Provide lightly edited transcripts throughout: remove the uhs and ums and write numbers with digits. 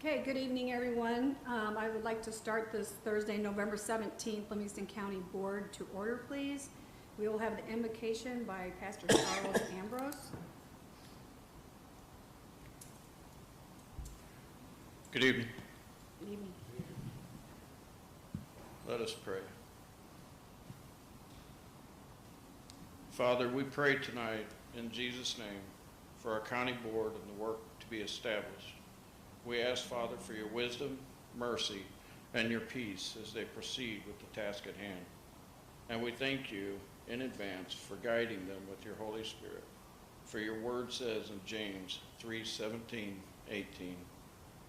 Okay, good evening, everyone. I would like to start this Thursday, November 17th, Livingston County Board to order, please. We will have the invocation by Pastor Charles Ambrose. Good evening. Good evening. Let us pray. Father, we pray tonight in Jesus' name for our county board and the work to be established. We ask, Father, for your wisdom, mercy, and your peace as they proceed with the task at hand. And we thank you in advance for guiding them with your Holy Spirit. For your word says in James 3:17-18,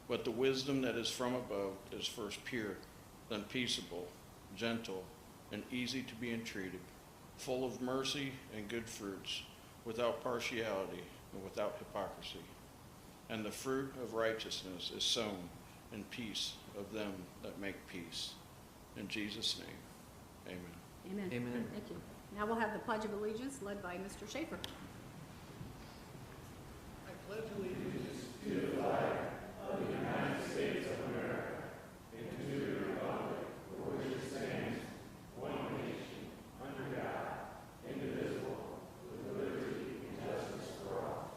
"But the wisdom that is from above is first pure, then peaceable, gentle, and easy to be entreated, full of mercy and good fruits, without partiality and without hypocrisy. And the fruit of righteousness is sown in peace of them that make peace." In Jesus' name, amen. Amen. Amen. Thank you. Now we'll have the Pledge of Allegiance led by Mr. Schaefer. I pledge allegiance to the flag of the United States of America and to the republic for which it stands, one nation, under God, indivisible, with liberty and justice for all.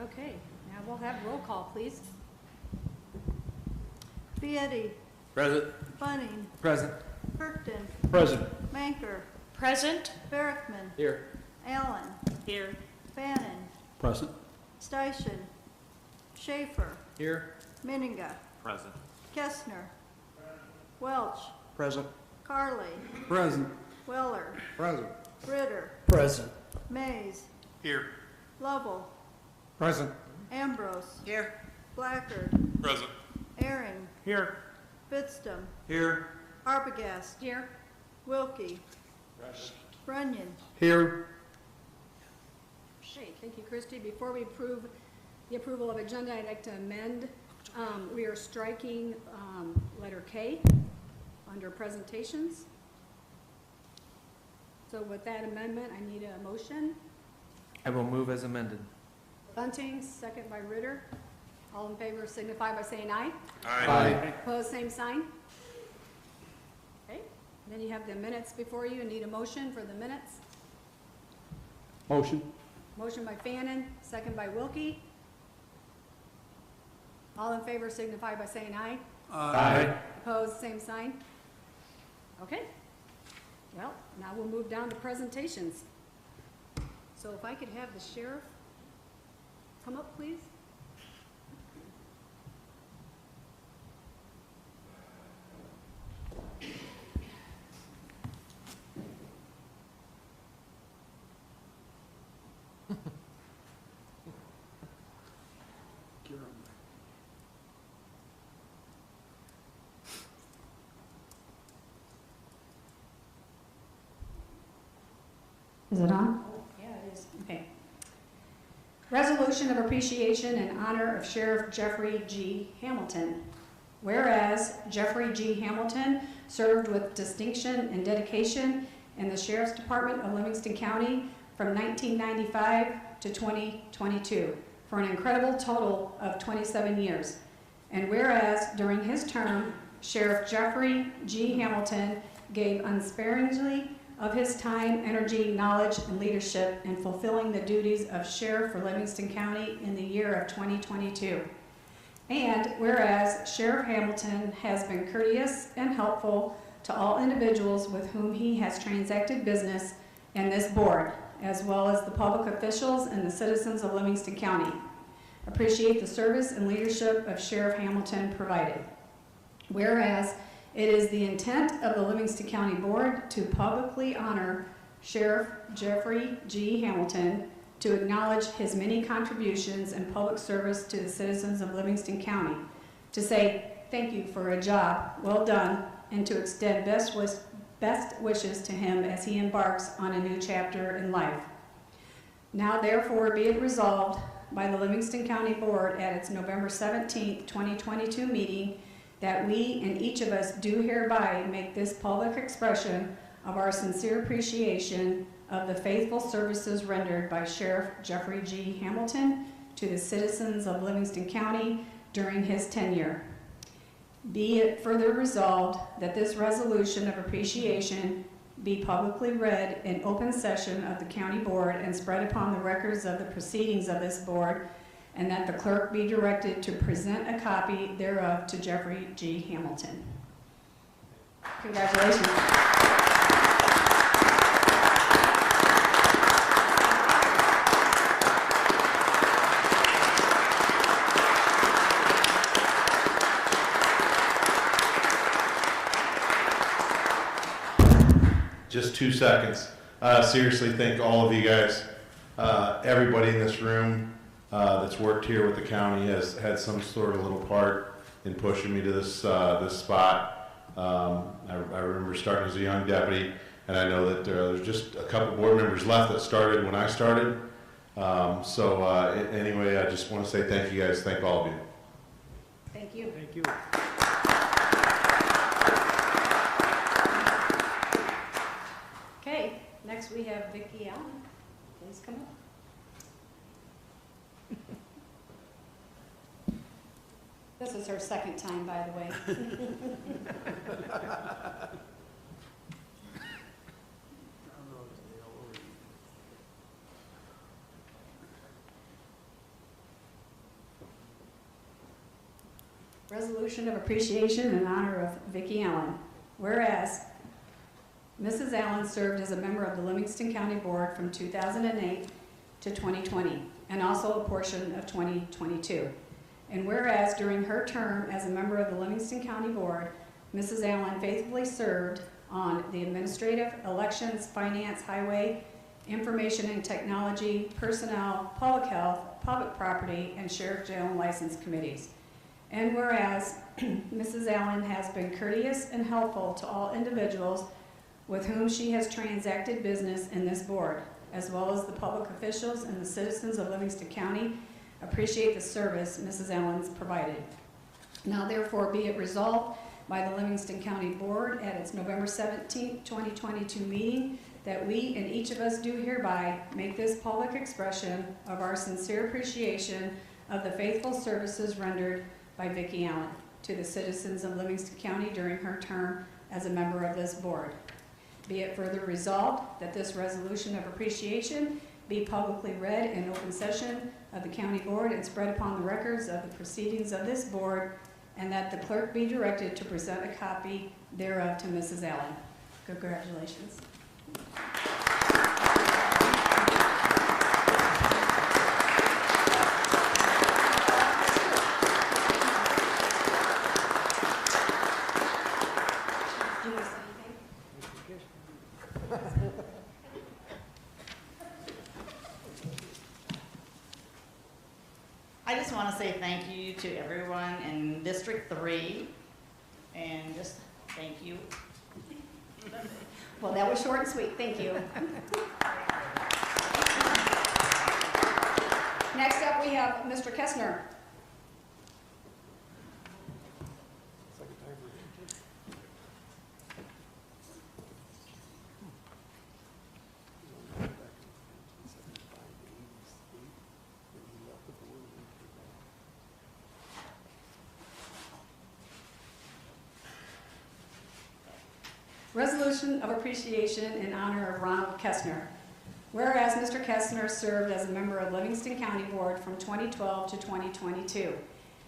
Okay, now we'll have roll call, please. Beatty, Present. Bunning, Present. Kirkton, Present. Manker, Present. Berickman, Here. Allen, Here. Bannon, Present. Steichen, Schaefer, Here. Minninga, Present. Kestner, Welch, Present. Carley, Present. Weller, Present. Ritter, Present. Mays, Here. Lovell, Present. Ambrose, Here. Blackard, Present. Aaron, Here. Fitstum, Here. Arbogast, Here. Wilkie, Runyon. Here. Okay, thank you, Christy. Before we approve the approval of agenda, I'd like to amend. We are striking letter K under presentations. So with that amendment, I need a motion. I will move as amended. Bunting, second by Ritter. All in favor signify by saying aye. Aye. Opposed, same sign. Okay, then you have the minutes before you. Need a motion for the minutes. Motion. Motion by Fannin, second by Wilkie. All in favor signify by saying aye. Aye. Opposed, same sign. Okay. Well, now we'll move down to presentations. So if I could have the sheriff come up, please. Is it on? Yeah, it is. Okay. Resolution of appreciation in honor of Sheriff Jeffrey G. Hamilton. Whereas Jeffrey G. Hamilton served with distinction and dedication in the Sheriff's Department of Livingston County from 1995 to 2022 for an incredible total of 27 years. And whereas during his term, Sheriff Jeffrey G. Hamilton gave unsparingly of his time, energy, knowledge, and leadership in fulfilling the duties of Sheriff for Livingston County in the year of 2022. And whereas Sheriff Hamilton has been courteous and helpful to all individuals with whom he has transacted business in this board, as well as the public officials and the citizens of Livingston County. Appreciate the service and leadership of Sheriff Hamilton provided. Whereas it is the intent of the Livingston County Board to publicly honor Sheriff Jeffrey G. Hamilton, to acknowledge his many contributions and public service to the citizens of Livingston County, to say thank you for a job well done, and to extend best wishes to him as he embarks on a new chapter in life. Now therefore be it resolved by the Livingston County Board at its November 17th, 2022 meeting that we and each of us do hereby make this public expression of our sincere appreciation of the faithful services rendered by Sheriff Jeffrey G. Hamilton to the citizens of Livingston County during his tenure. Be it further resolved that this resolution of appreciation be publicly read in open session of the county board and spread upon the records of the proceedings of this board, and that the clerk be directed to present a copy thereof to Jeffrey G. Hamilton. Congratulations. Just 2 seconds. Seriously, thank all of you guys. Everybody in this room that's worked here with the county has had some sort of little part in pushing me to this spot. I remember starting as a young deputy, and I know that there's just a couple board members left that started when I started. Anyway, I just want to say thank you guys. Thank all of you. Thank you. Thank you. Okay, next we have Vicki Allen. Please come up. This is her second time, by the way. Resolution of appreciation in honor of Vicki Allen. Whereas Mrs. Allen served as a member of the Livingston County Board from 2008 to 2020, and also a portion of 2022. And whereas during her term as a member of the Livingston County Board, Mrs. Allen faithfully served on the Administrative, Elections, Finance, Highway, Information and Technology, Personnel, Public Health, Public Property, and Sheriff Jail and License Committees. And whereas Mrs. Allen has been courteous and helpful to all individuals with whom she has transacted business in this board, as well as the public officials and the citizens of Livingston County appreciate the service Mrs. Allen's provided. Now therefore be it resolved by the Livingston County Board at its November 17, 2022 meeting that we and each of us do hereby make this public expression of our sincere appreciation of the faithful services rendered by Vicki Allen to the citizens of Livingston County during her term as a member of this board. Be it further resolved that this resolution of appreciation be publicly read in open session of the county board and spread upon the records of the proceedings of this board, and that the clerk be directed to present a copy thereof to Mrs. Allen. Congratulations. I just want to say thank you to everyone in District 3, and just thank you. Well, that was short and sweet. Thank you. Next up, we have Mr. Kestner. Resolution of appreciation in honor of Ronald Kestner. Whereas Mr. Kestner served as a member of Livingston County Board from 2012 to 2022.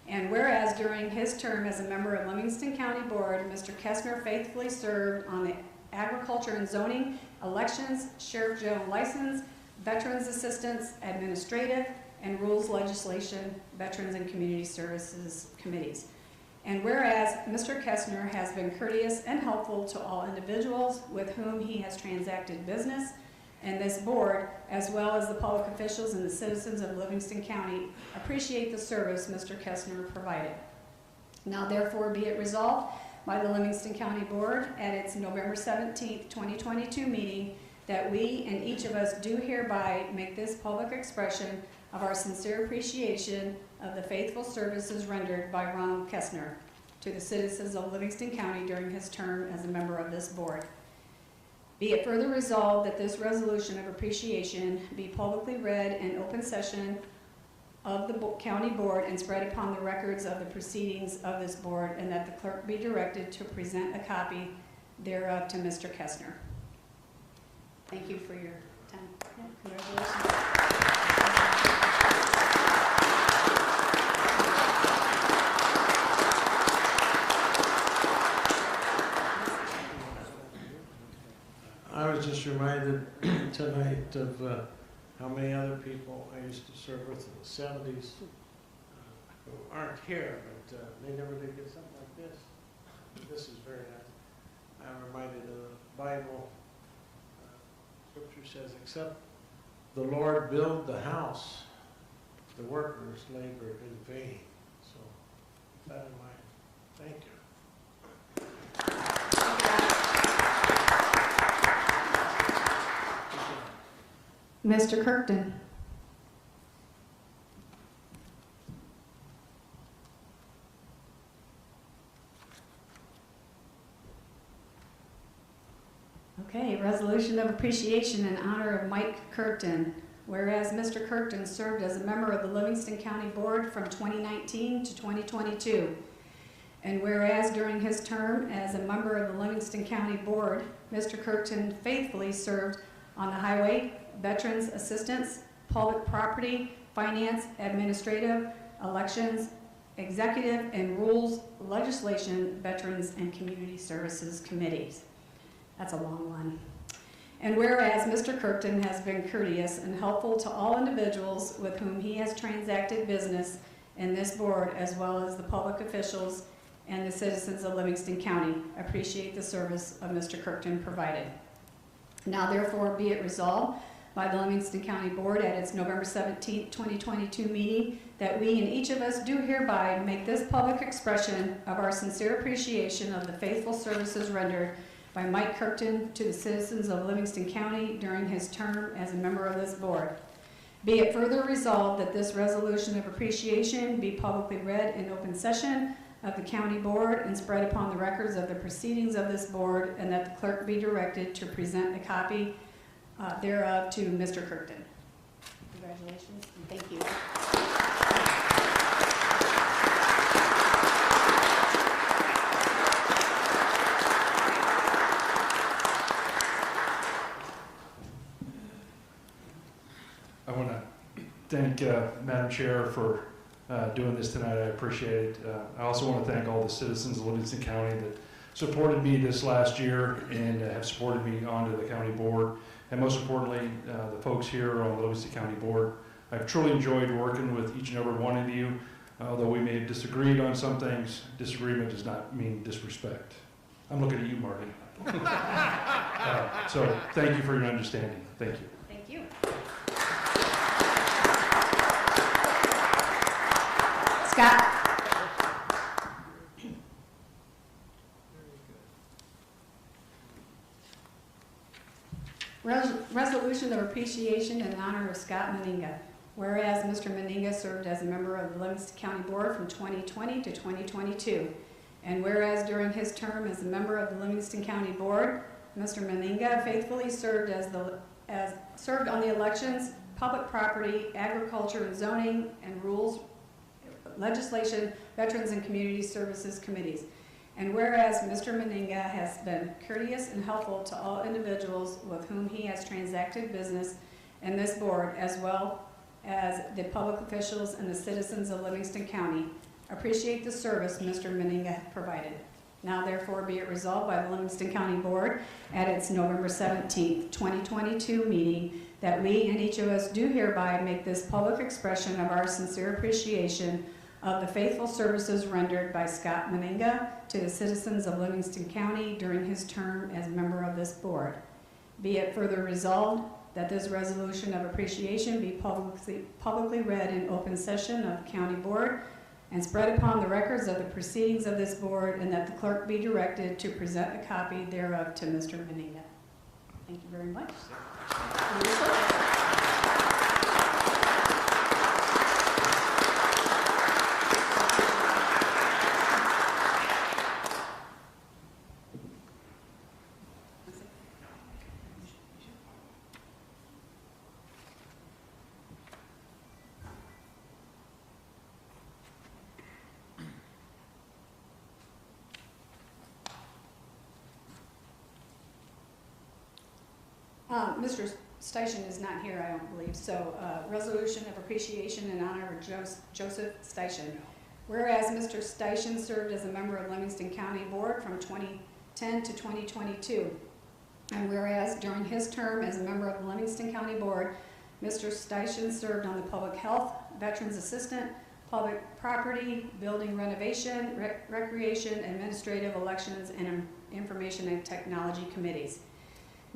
And whereas during his term as a member of Livingston County Board, Mr. Kestner faithfully served on the Agriculture and Zoning, Elections, Sheriff Jail and License, Veterans Assistance, Administrative, and Rules Legislation, Veterans and Community Services Committees. And whereas Mr. Kestner has been courteous and helpful to all individuals with whom he has transacted business, and this board, as well as the public officials and the citizens of Livingston County, appreciate the service Mr. Kestner provided. Now therefore be it resolved by the Livingston County Board at its November 17, 2022 meeting that we and each of us do hereby make this public expression of our sincere appreciation of the faithful services rendered by Ronald Kestner to the citizens of Livingston County during his term as a member of this board. Be it further resolved that this resolution of appreciation be publicly read in open session of the county board and spread upon the records of the proceedings of this board, and that the clerk be directed to present a copy thereof to Mr. Kestner. Thank you for your time. Congratulations. I was just reminded tonight of how many other people I used to serve with in the 70s who aren't here, but they never did get something like this. This is very nice. I'm reminded of the Bible. Scripture says, except the Lord build the house, the workers labor in vain. So keep that in mind. Thank you. Mr. Kirkton. Okay, resolution of appreciation in honor of Mike Kirkton. Whereas Mr. Kirkton served as a member of the Livingston County Board from 2019 to 2022. And whereas during his term as a member of the Livingston County Board, Mr. Kirkton faithfully served on the Highway, Veterans Assistance, Public Property, Finance, Administrative, Elections, Executive and Rules, Legislation, Veterans, and Community Services Committees. That's a long one. And whereas Mr. Kirkton has been courteous and helpful to all individuals with whom he has transacted business in this board, as well as the public officials and the citizens of Livingston County, appreciate the service of Mr. Kirkton provided. Now therefore be it resolved by the Livingston County Board at its November 17, 2022 meeting that we and each of us do hereby make this public expression of our sincere appreciation of the faithful services rendered by Mike Kirkton to the citizens of Livingston County during his term as a member of this board. Be it further resolved that this resolution of appreciation be publicly read in open session of the county board and spread upon the records of the proceedings of this board, and that the clerk be directed to present a copy thereof to Mr. Kirkton. Congratulations and thank you. I want to thank Madam Chair for doing this tonight. I appreciate it. I also want to thank all the citizens of Livingston County that supported me this last year and have supported me onto the county board. And most importantly, the folks here on the Livingston County Board. I've truly enjoyed working with each and every one of you. Although we may have disagreed on some things, disagreement does not mean disrespect. I'm looking at you, Marty. So thank you for your understanding. Thank you. Thank you. Scott. Resolution of appreciation in honor of Scott Meninga. Whereas Mr. Meninga served as a member of the Livingston County Board from 2020 to 2022. And whereas during his term as a member of the Livingston County Board, Mr. Meninga faithfully served served on the elections, public property, agriculture and zoning and rules, legislation, veterans and community services committees. And whereas Mr. Meninga has been courteous and helpful to all individuals with whom he has transacted business in this board, as well as the public officials and the citizens of Livingston County, appreciate the service Mr. Meninga provided. Now therefore be it resolved by the Livingston County Board at its November 17th, 2022 meeting that we and each of us do hereby make this public expression of our sincere appreciation of the faithful services rendered by Scott Meninga to the citizens of Livingston County during his term as member of this board. Be it further resolved that this resolution of appreciation be publicly read in open session of county board and spread upon the records of the proceedings of this board, and that the clerk be directed to present a copy thereof to Mr. Meninga. Thank you very much. Mr. Station is not here, I don't believe, so resolution of appreciation in honor of Joseph Station. Whereas Mr. Station served as a member of Livingston County Board from 2010 to 2022. And whereas during his term as a member of the Livingston County Board, Mr. Station served on the Public Health, Veterans Assistant, Public Property, Building Renovation, Recreation, Administrative, Elections, and Information and Technology Committees.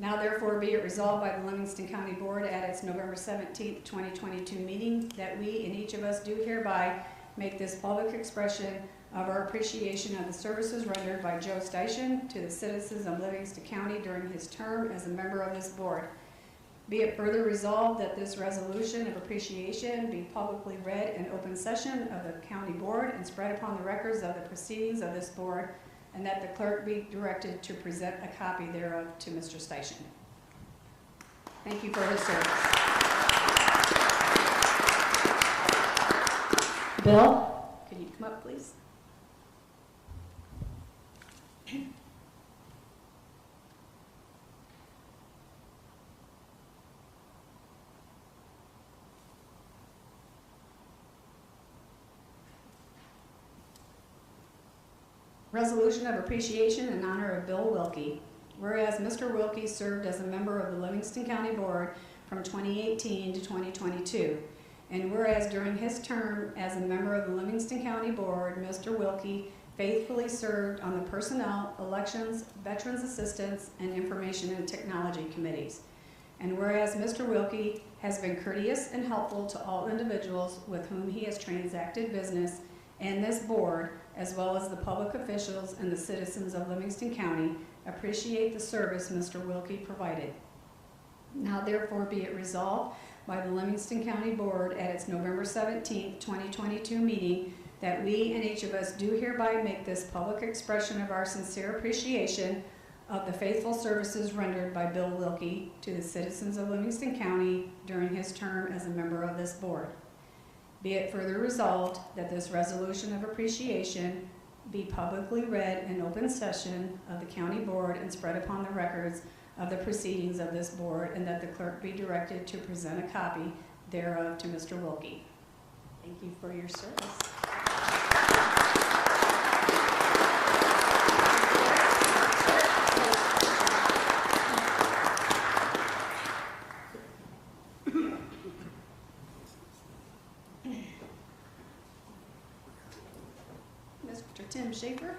Now therefore be it resolved by the Livingston County Board at its November 17th, 2022 meeting that we and each of us do hereby make this public expression of our appreciation of the services rendered by Joe Station to the citizens of Livingston County during his term as a member of this board. Be it further resolved that this resolution of appreciation be publicly read in open session of the county board and spread upon the records of the proceedings of this board, and that the clerk be directed to present a copy thereof to Mr. Station. Thank you for his service. Bill, could you come up, please? Resolution of appreciation in honor of Bill Wilkie. Whereas Mr. Wilkie served as a member of the Livingston County Board from 2018 to 2022. And whereas during his term as a member of the Livingston County Board, Mr. Wilkie faithfully served on the Personnel, Elections, Veterans Assistance, and Information and Technology Committees. And whereas Mr. Wilkie has been courteous and helpful to all individuals with whom he has transacted business and this board, as well as the public officials and the citizens of Livingston County, appreciate the service Mr. Wilkie provided. Now therefore be it resolved by the Livingston County Board at its November 17, 2022 meeting that we and each of us do hereby make this public expression of our sincere appreciation of the faithful services rendered by Bill Wilkie to the citizens of Livingston County during his term as a member of this board. Be it further resolved that this resolution of appreciation be publicly read in open session of the county board and spread upon the records of the proceedings of this board, and that the clerk be directed to present a copy thereof to Mr. Wilkie. Thank you for your service. Mr. Tim Schaefer.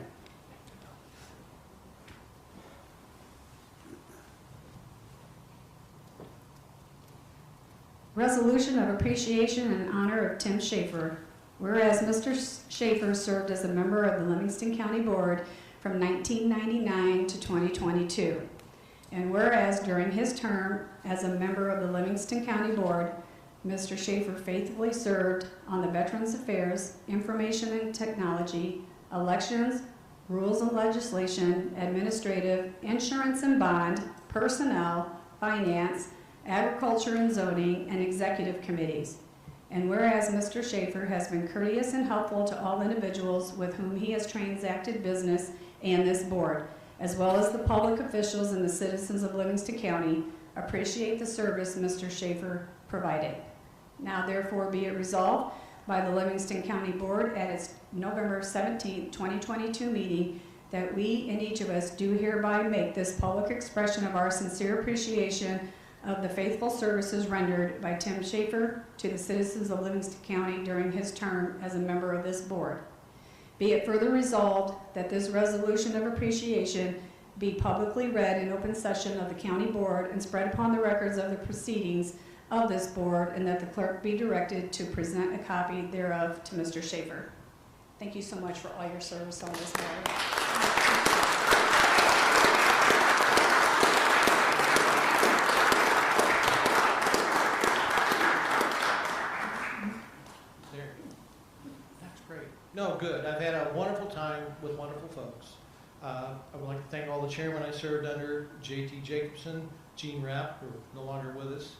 Resolution of appreciation in honor of Tim Schaefer. Whereas Mr. Schaefer served as a member of the Livingston County Board from 1999 to 2022. And whereas during his term as a member of the Livingston County Board, Mr. Schaefer faithfully served on the Veterans Affairs, Information and Technology, Elections, Rules and Legislation, Administrative, Insurance and Bond, Personnel, Finance, Agriculture and Zoning, and Executive Committees. And whereas Mr. Schaefer has been courteous and helpful to all individuals with whom he has transacted business and this board, as well as the public officials and the citizens of Livingston County, appreciate the service Mr. Schaefer provided. Now therefore be it resolved by the Livingston County Board at its November 17, 2022 meeting that we and each of us do hereby make this public expression of our sincere appreciation of the faithful services rendered by Tim Schaefer to the citizens of Livingston County during his term as a member of this board. Be it further resolved that this resolution of appreciation be publicly read in open session of the county board and spread upon the records of the proceedings of this board, and that the clerk be directed to present a copy thereof to Mr. Schaefer. Thank you so much for all your service on this board. No, good. I've had a wonderful time with wonderful folks. I would like to thank all the chairmen I served under, J.T. Jacobson, Gene Rapp, who are no longer with us,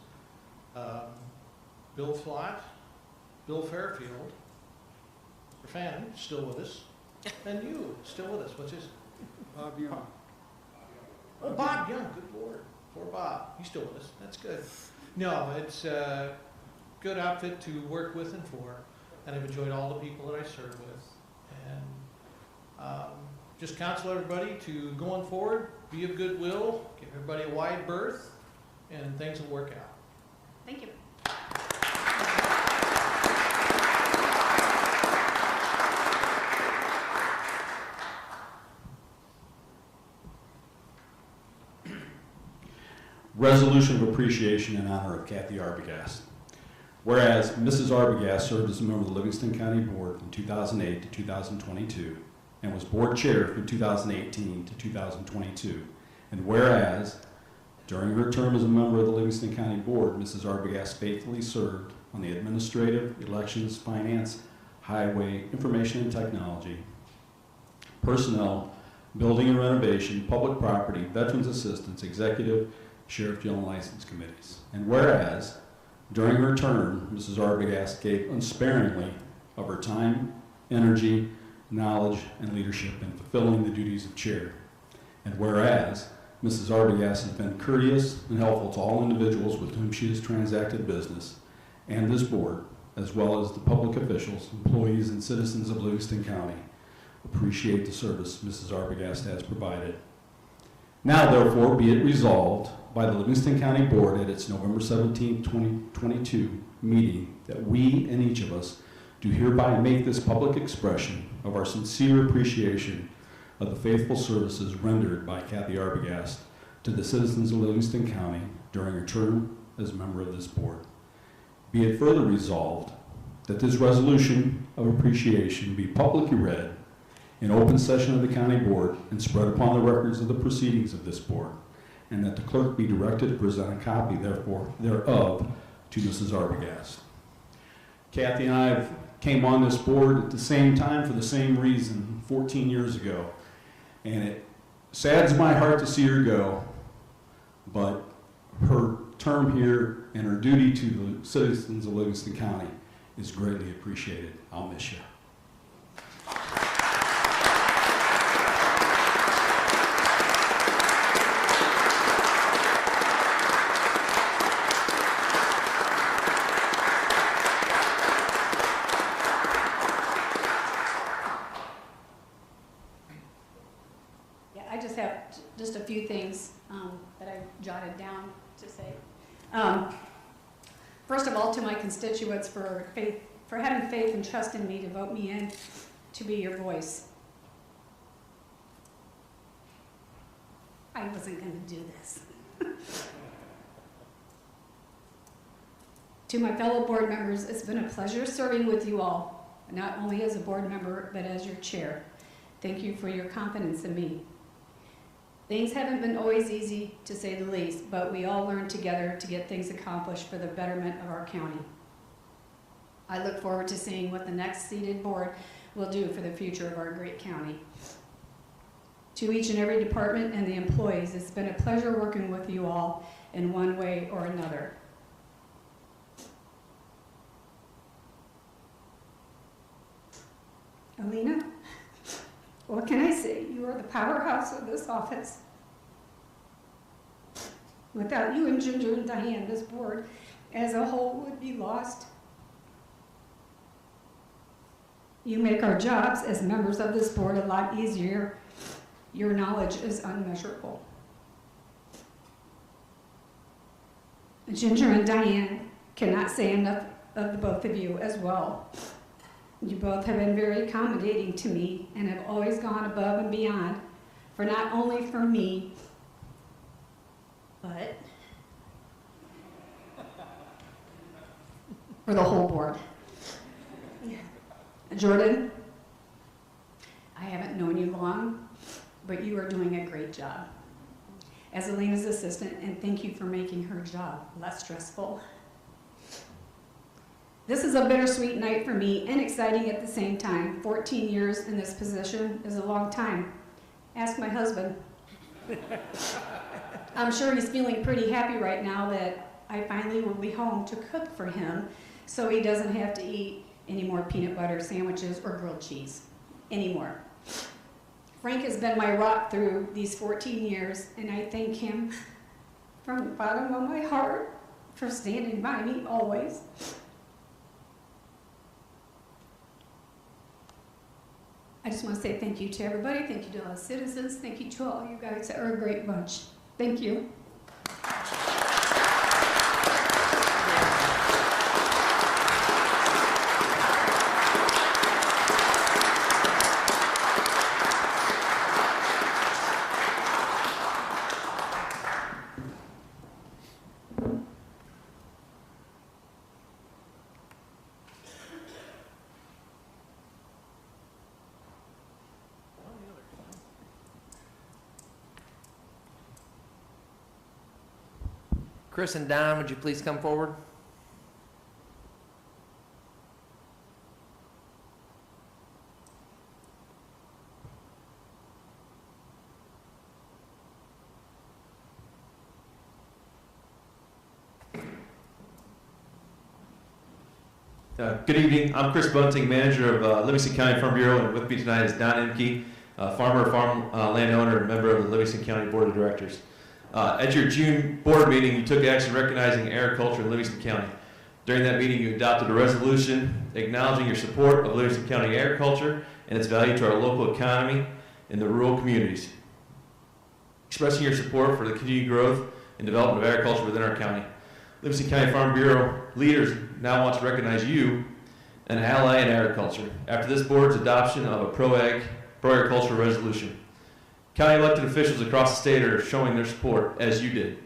Bill Flott, Bill Fairfield, Fannin, still with us, and you, still with us. What's his? Bob Young. Oh, Bob Young, good Lord. Poor Bob. He's still with us. That's good. No, it's a good outfit to work with and for, and I've enjoyed all the people that I serve with. And just counsel everybody to, going forward, be of goodwill, give everybody a wide berth, and things will work out. Thank you. Resolution of appreciation in honor of Kathy Arbogast. Whereas Mrs. Arbogast served as a member of the Livingston County Board from 2008 to 2022 and was board chair from 2018 to 2022. And whereas during her term as a member of the Livingston County Board, Mrs. Arbogast faithfully served on the administrative, elections, finance, highway, information and technology, personnel, building and renovation, public property, veterans assistance, executive, sheriff, jail, and license committees. And whereas, during her term, Mrs. Arbogast gave unsparingly of her time, energy, knowledge, and leadership in fulfilling the duties of chair. And whereas, Mrs. Arbogast has been courteous and helpful to all individuals with whom she has transacted business, and this board, as well as the public officials, employees, and citizens of Livingston County, appreciate the service Mrs. Arbogast has provided. Now, therefore, be it resolved by the Livingston County Board at its November 17, 2022 meeting that we and each of us do hereby make this public expression of our sincere appreciation of the faithful services rendered by Kathy Arbogast to the citizens of Livingston County during her term as a member of this board. Be it further resolved that this resolution of appreciation be publicly read in open session of the county board and spread upon the records of the proceedings of this board, and that the clerk be directed to present a copy thereof to Mrs. Arbogast. Kathy and I came on this board at the same time for the same reason 14 years ago, and it saddens my heart to see her go, but her term here and her duty to the citizens of Livingston County is greatly appreciated. I'll miss you. Just a few things that I jotted down to say. First of all, to my constituents for having faith and trust in me to vote me in to be your voice. I wasn't going to do this. To my fellow board members, it's been a pleasure serving with you all, not only as a board member, but as your chair. Thank you for your confidence in me. Things haven't been always easy, to say the least, but we all learn together to get things accomplished for the betterment of our county. I look forward to seeing what the next seated board will do for the future of our great county. To each and every department and the employees, it's been a pleasure working with you all in one way or another. Alina, what can I say? You are the powerhouse of this office. Without you and Ginger and Diane, this board as a whole would be lost. You make our jobs as members of this board a lot easier. Your knowledge is unmeasurable. Ginger and Diane cannot say enough of the both of you as well. You both have been very accommodating to me and have always gone above and beyond for not only for me, but for the whole board. Jordan, I haven't known you long, but you are doing a great job as Alina's assistant, and thank you for making her job less stressful. This is a bittersweet night for me and exciting at the same time. 14 years in this position is a long time. Ask my husband. I'm sure he's feeling pretty happy right now that I finally will be home to cook for him so he doesn't have to eat any more peanut butter sandwiches or grilled cheese anymore. Frank has been my rock through these 14 years, and I thank him from the bottom of my heart for standing by me always. I just want to say thank you to everybody, thank you to all the citizens, thank you to all you guys that are a great bunch. Thank you. Chris and Don, would you please come forward? Good evening. I'm Chris Bunting, manager of Livingston County Farm Bureau, and with me tonight is Don Emke, farmer, landowner, and member of the Livingston County Board of Directors. At your June board meeting, you took action recognizing agriculture in Livingston County. During that meeting, you adopted a resolution acknowledging your support of Livingston County agriculture and its value to our local economy and the rural communities. Expressing your support for the continued growth and development of agriculture within our county. Livingston County Farm Bureau leaders now want to recognize you, an ally in agriculture, after this board's adoption of a pro-agricultural resolution. County elected officials across the state are showing their support, as you did,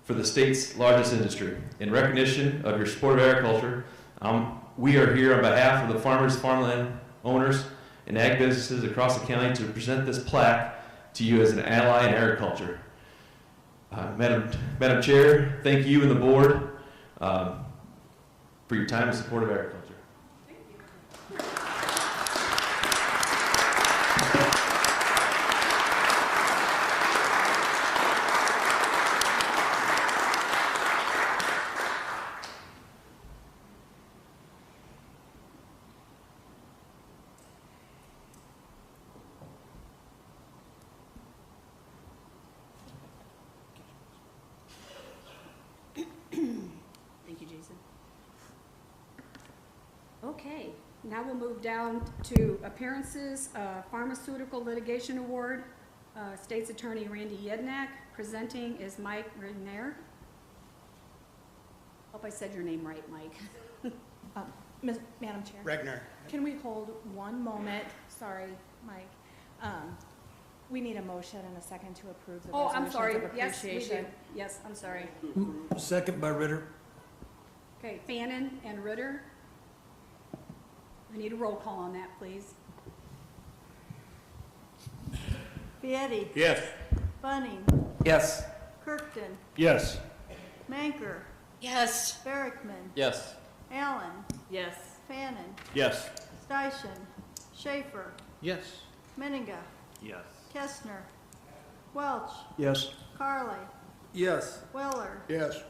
for the state's largest industry. In recognition of your support of agriculture, we are here on behalf of the farmers, farmland owners, and ag businesses across the county to present this plaque to you as an ally in agriculture. Madam Chair, thank you and the board for your time and support of agriculture. Thank you, Jason. Okay, now we'll move down to appearances. Pharmaceutical Litigation Award, State's Attorney Randy Yednak. Presenting is Mike Regner. Hope I said your name right, Mike. Madam Chair. Regner. Can we hold one moment? Sorry, Mike. We need a motion and a second to approve the Oh, I'm resolutions sorry. of Yes, we do. appreciation. Yes, I'm sorry. Second by Ritter. Okay, Fannin and Ritter. I need a roll call on that, please. Vietti. Yes. Bunning. Yes. Kirkton. Yes. Manker. Yes. Barrickman. Yes. Allen. Yes. Fannin. Yes. Steichen. Schaefer. Yes. Menninga. Yes. Kestner. Welch. Yes. Carly. Yes. Weller. Yes.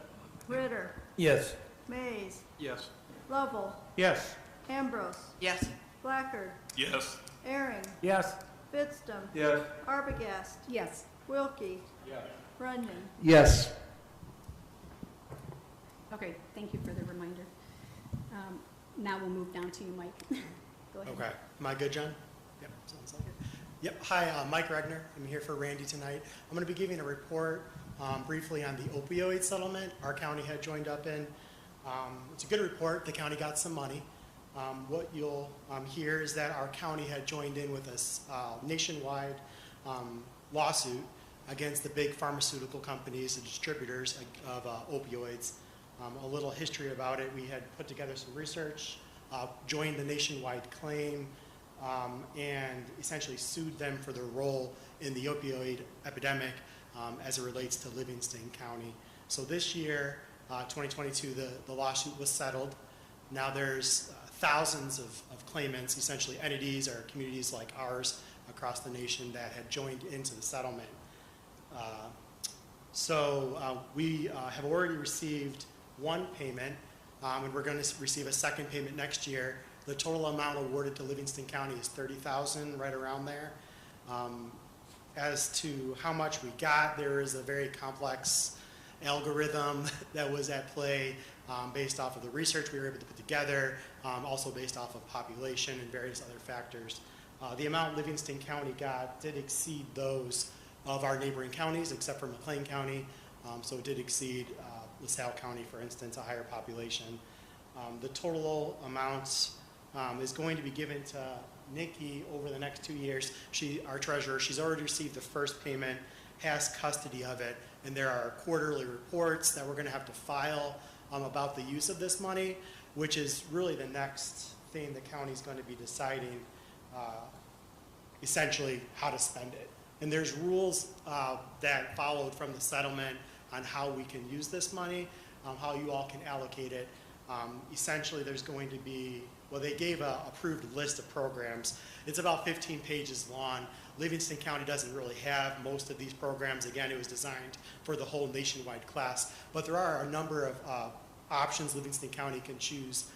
Ritter. Yes. Mays. Yes. Lovell. Yes. Ambrose. Yes. Blackard. Yes. Airing. Yes. Fitstum. Yes. Arbogast. Yes. Wilkie. Runyon. Yes. Okay, thank you for the reminder. Now we'll move down to you, Mike. Go ahead. Okay. Am I good, John? Yep, sounds like it. Yep. Hi, Mike Regner. I'm here for Randy tonight. I'm going to be giving a report briefly on the opioid settlement our county had joined up in. It's a good report. The county got some money. What you'll hear is that our county had joined in with a nationwide lawsuit against the big pharmaceutical companies, the distributors of opioids. A little history about it: we had put together some research, joined the nationwide claim, and essentially sued them for their role in the opioid epidemic as it relates to Livingston County. So this year, 2022, the lawsuit was settled. Now there's thousands of claimants, essentially entities or communities like ours across the nation that had joined into the settlement. We have already received one payment, and we're going to receive a second payment next year. The total amount awarded to Livingston County is $30,000, right around there. As to how much we got, there is a very complex algorithm that was at play based off of the research we were able to put together, also based off of population and various other factors. The amount Livingston County got did exceed those of our neighboring counties, except for McLean County. So it did exceed LaSalle County, for instance, a higher population. The total amount is going to be given to Nikki over the next 2 years. Our treasurer, she's already received the first payment, has custody of it, and there are quarterly reports that we're going to have to file about the use of this money, which is really the next thing the county's going to be deciding, essentially how to spend it. And there's rules that followed from the settlement on how we can use this money, how you all can allocate it. Essentially, there's going to be, well, they gave an approved list of programs. It's about 15 pages long. Livingston County doesn't really have most of these programs. Again, it was designed for the whole nationwide class. But there are a number of options Livingston County can choose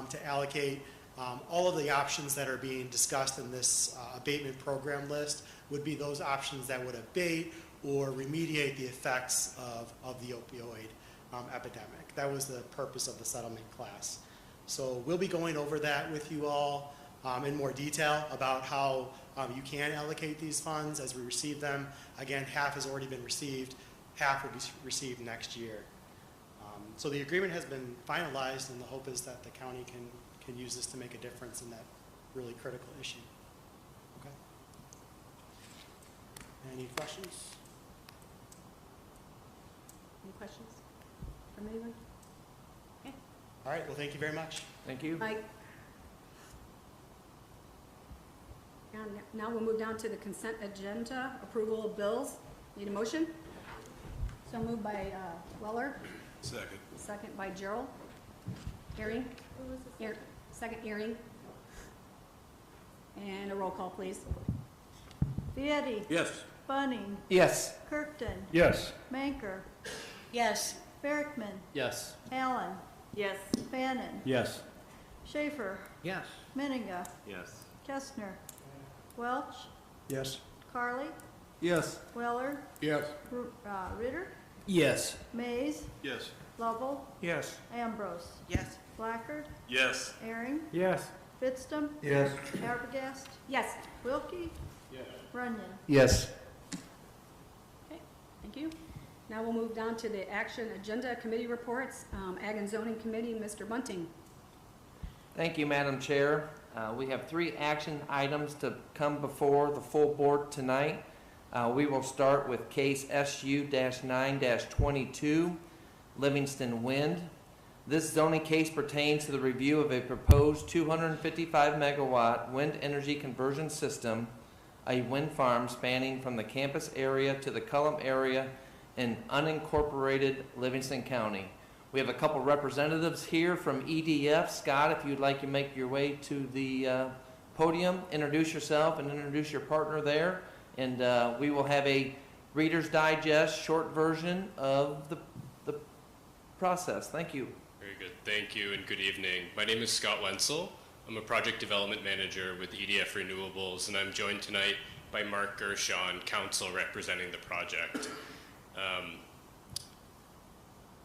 to allocate. All of the options that are being discussed in this abatement program list would be those options that would abate or remediate the effects of the opioid epidemic. That was the purpose of the settlement class. So we'll be going over that with you all in more detail about how you can allocate these funds as we receive them. Again, half has already been received, half will be received next year. So the agreement has been finalized, and the hope is that the county can use this to make a difference in that really critical issue. Okay. Any questions? Any questions from anyone? Okay. All right, well, thank you very much. Thank you. Mike? And now we'll move down to the consent agenda, approval of bills. Need a motion? So moved by Weller. Second. Second by Gerald. Ehring? Who was this? Second Ehring. And a roll call, please. Vieti. Yes. Bunning. Yes. Kirkton. Yes. Manker. Yes. Berkman. Yes. Allen. Yes. Bannon. Yes. Schaefer. Yes. Menninga. Yes. Kestner. Welch. Yes. Carly. Yes. Weller. Yes. Ritter. Yes. Mays. Yes. Lovell. Yes. Ambrose. Yes. Blackard. Yes. Ehring. Yes. Fitstum. Yes. Arbogast. Yes. Wilkie. Yes. Runyon. Yes. Okay, thank you. Now we'll move down to the action agenda committee reports. Ag and Zoning Committee, Mr. Bunting. Thank you, Madam Chair. We have 3 action items to come before the full board tonight. We will start with case SU-9-22, Livingston Wind. This zoning case pertains to the review of a proposed 255 megawatt wind energy conversion system, a wind farm spanning from the campus area to the Cullum area in unincorporated Livingston County. We have a couple representatives here from EDF. Scott, if you'd like to make your way to the podium, introduce yourself and introduce your partner there. And we will have a Reader's Digest short version of the process. Thank you. Very good. Thank you and good evening. My name is Scott Wenzel. I'm a project development manager with EDF Renewables, and I'm joined tonight by Mark Gershon, counsel representing the project.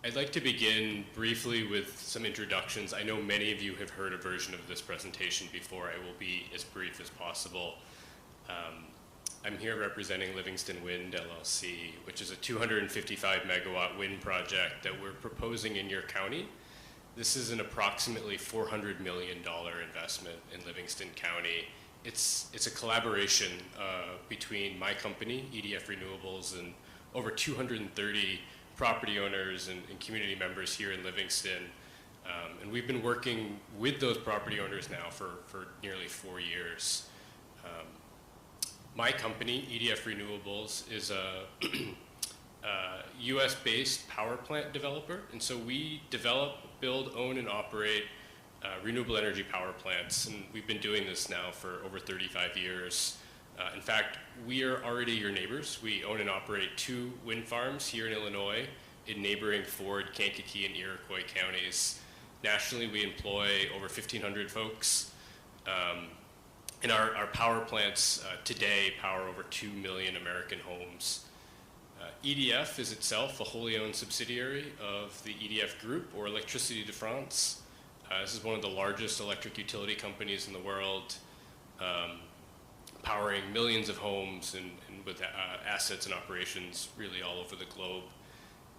I'd like to begin briefly with some introductions. I know many of you have heard a version of this presentation before. I will be as brief as possible. I'm here representing Livingston Wind LLC, which is a 255 megawatt wind project that we're proposing in your county. This is an approximately $400 million investment in Livingston County. It's a collaboration between my company, EDF Renewables, and over 230 property owners and community members here in Livingston. And we've been working with those property owners now for nearly 4 years. My company, EDF Renewables, is a US-based power plant developer, and so we develop, build, own, and operate renewable energy power plants, and we've been doing this now for over 35 years. In fact, we are already your neighbors. We own and operate 2 wind farms here in Illinois in neighboring Ford, Kankakee, and Iroquois counties. Nationally, we employ over 1,500 folks. And our power plants today power over 2 million American homes. EDF is itself a wholly owned subsidiary of the EDF Group, or Electricité de France. This is one of the largest electric utility companies in the world, powering millions of homes and with assets and operations really all over the globe.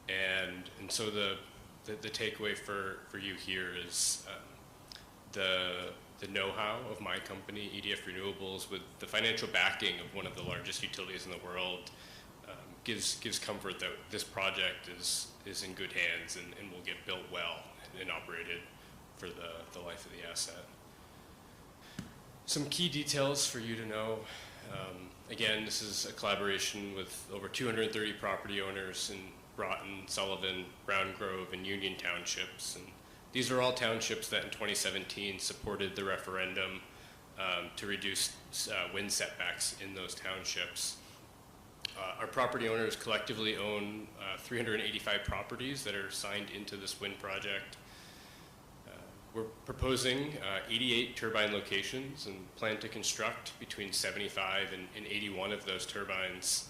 And so the takeaway for you here is the know-how of my company, EDF Renewables, with the financial backing of one of the largest utilities in the world, gives comfort that this project is in good hands and will get built well and operated for the life of the asset. Some key details for you to know. Again, this is a collaboration with over 230 property owners in Broughton, Sullivan, Brown Grove, and Union townships. And these are all townships that in 2017 supported the referendum to reduce wind setbacks in those townships. Our property owners collectively own 385 properties that are signed into this wind project. We're proposing 88 turbine locations and plan to construct between 75 and 81 of those turbines.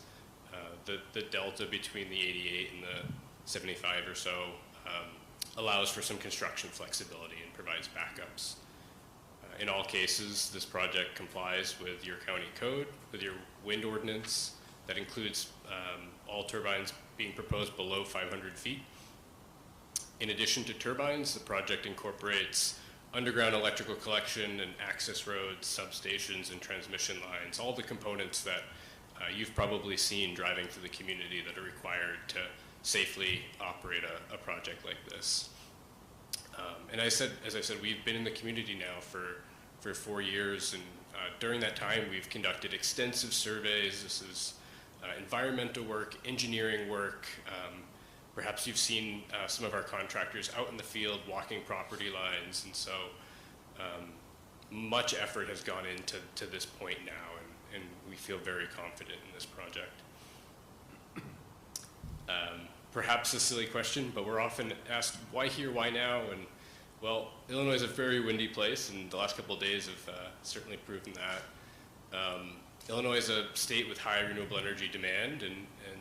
The delta between the 88 and the 75 or so allows for some construction flexibility and provides backups. In all cases, this project complies with your county code, with your wind ordinance. That includes all turbines being proposed below 500 feet. In addition to turbines, the project incorporates underground electrical collection and access roads, substations, and transmission lines, all the components that you've probably seen driving through the community that are required to safely operate a project like this. And as I said, we've been in the community now for 4 years, and during that time we've conducted extensive surveys. This is environmental work, engineering work. Perhaps you've seen some of our contractors out in the field walking property lines, and so much effort has gone into this point now, and we feel very confident in this project. Perhaps a silly question, but we're often asked, why here, why now? And well, Illinois is a very windy place, and the last couple of days have certainly proven that. Illinois is a state with high renewable energy demand, and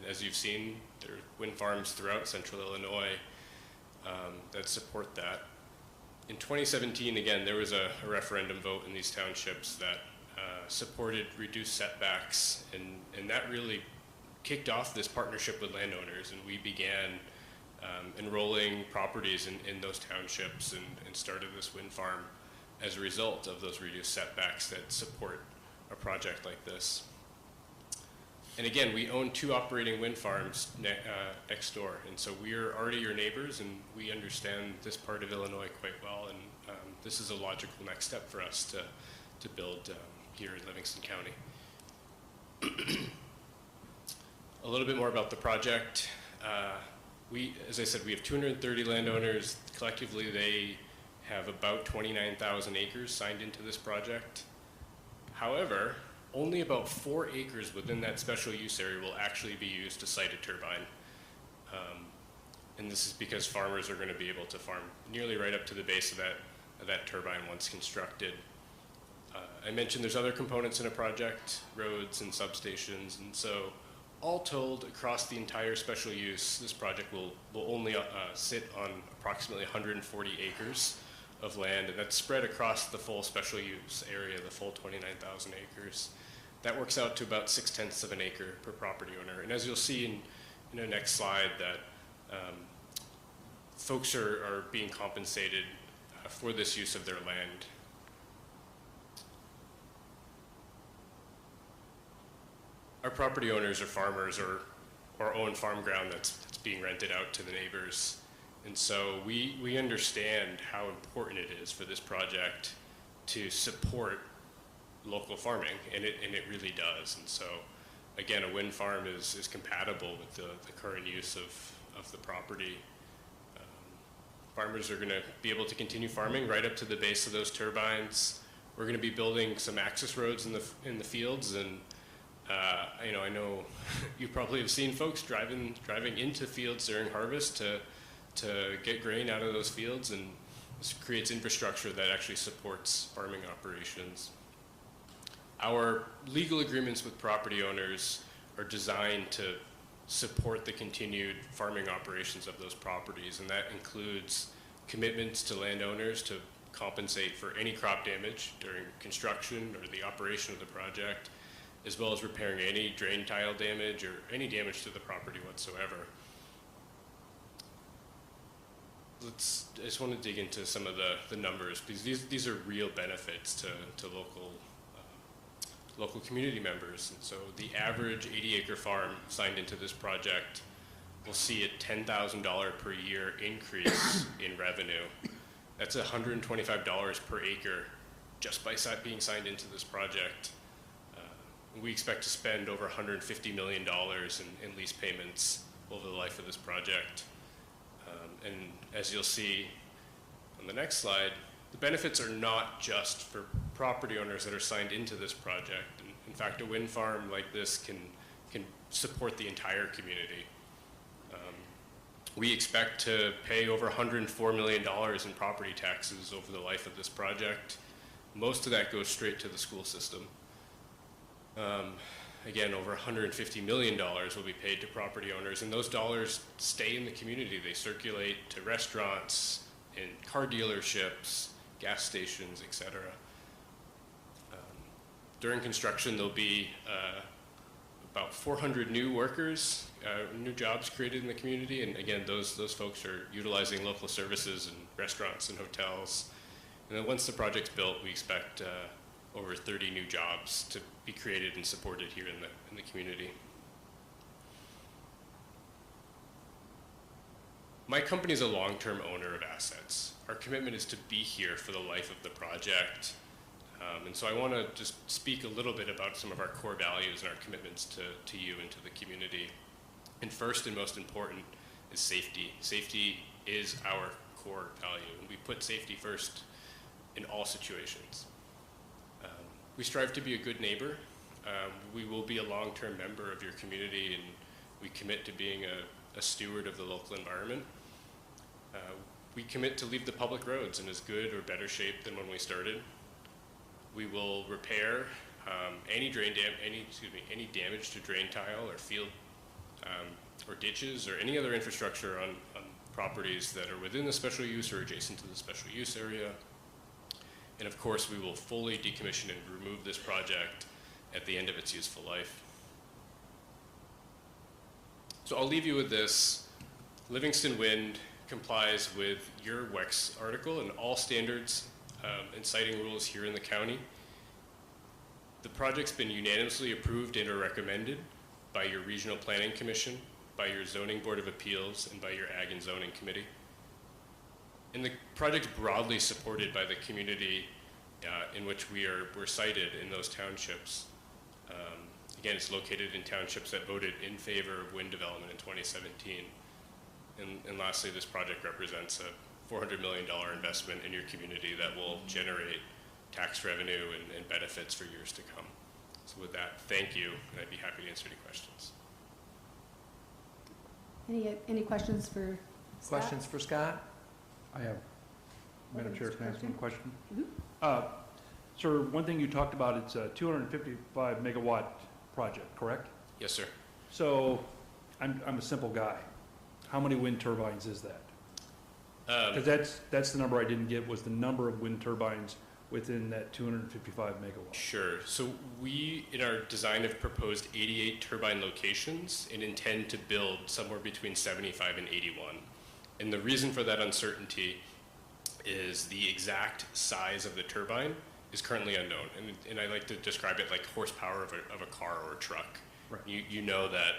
as you've seen, there are wind farms throughout central Illinois that support that. In 2017, again, there was a referendum vote in these townships that supported reduced setbacks, and that really kicked off this partnership with landowners, and we began enrolling properties in those townships and started this wind farm as a result of those reduced setbacks that support a project like this. And again, we own 2 operating wind farms next door, and so we're already your neighbors, and we understand this part of Illinois quite well, and this is a logical next step for us to build here in Livingston County. A little bit more about the project. As I said, we have 230 landowners. Collectively, they have about 29,000 acres signed into this project. However, only about 4 acres within that special use area will actually be used to site a turbine. And this is because farmers are going to be able to farm nearly right up to the base of that turbine once constructed. I mentioned there's other components in a project, roads and substations, and so all told, across the entire special use, this project will only sit on approximately 140 acres of land, and that's spread across the full special use area, the full 29,000 acres. That works out to about 6/10 of an acre per property owner. And as you'll see in the next slide, that folks are being compensated for this use of their land. Our property owners are farmers or own farm ground that's being rented out to the neighbors. And so we understand how important it is for this project to support local farming, and it really does. And so, again, a wind farm is compatible with the current use of the property. Farmers are going to be able to continue farming right up to the base of those turbines. We're going to be building some access roads in the fields, and I know you probably have seen folks driving into fields during harvest to get grain out of those fields, and this creates infrastructure that actually supports farming operations. Our legal agreements with property owners are designed to support the continued farming operations of those properties, and that includes commitments to landowners to compensate for any crop damage during construction or the operation of the project, as well as repairing any drain tile damage or any damage to the property whatsoever. I just want to dig into some of the numbers, because these are real benefits to local community members. And so the average 80-acre farm signed into this project will see a $10,000 per year increase in revenue. That's $125 per acre just by being signed into this project. We expect to spend over $150 million in lease payments over the life of this project. And as you'll see on the next slide, the benefits are not just for property owners that are signed into this project. And in fact, a wind farm like this can support the entire community. We expect to pay over $104 million in property taxes over the life of this project. Most of that goes straight to the school system. Again, over $150 million will be paid to property owners, and those dollars stay in the community. They circulate to restaurants, and car dealerships, gas stations, etc. During construction, there'll be about 400 new workers, new jobs created in the community, and again, those folks are utilizing local services and restaurants and hotels. And then once the project's built, we expect over 30 new jobs to be created and supported here in the community. My company is a long-term owner of assets. Our commitment is to be here for the life of the project. And so I want to just speak a little bit about some of our core values and our commitments to you and to the community. And first and most important is safety. Safety is our core value, and we put safety first in all situations. We strive to be a good neighbor. We will be a long-term member of your community, and we commit to being a steward of the local environment. We commit to leave the public roads in as good or better shape than when we started. We will repair any damage to drain tile or field or ditches or any other infrastructure on properties that are within the special use or adjacent to the special use area. And of course, we will fully decommission and remove this project at the end of its useful life. So I'll leave you with this. Livingston Wind complies with your WEX article and all standards and siting rules here in the county. The project's been unanimously approved and or recommended by your Regional Planning Commission, by your Zoning Board of Appeals, and by your Ag and Zoning Committee. And the project's broadly supported by the community in which we're sited in those townships. Again, it's located in townships that voted in favor of wind development in 2017. And lastly, this project represents a $400 million investment in your community that will generate tax revenue and benefits for years to come. So with that, thank you, and I'd be happy to answer any questions. Any questions for Scott? Questions for Scott? I have, Madam Chair, can I ask one question? Mhm. Sir, one thing you talked about, it's a 255 megawatt project, correct? Yes, sir. So I'm a simple guy. How many wind turbines is that? Because that's the number I didn't get, was the number of wind turbines within that 255 megawatts. Sure. So we, in our design, have proposed 88 turbine locations and intend to build somewhere between 75 and 81. And the reason for that uncertainty is the exact size of the turbine is currently unknown. And I like to describe it like horsepower of a car or a truck. Right. You know that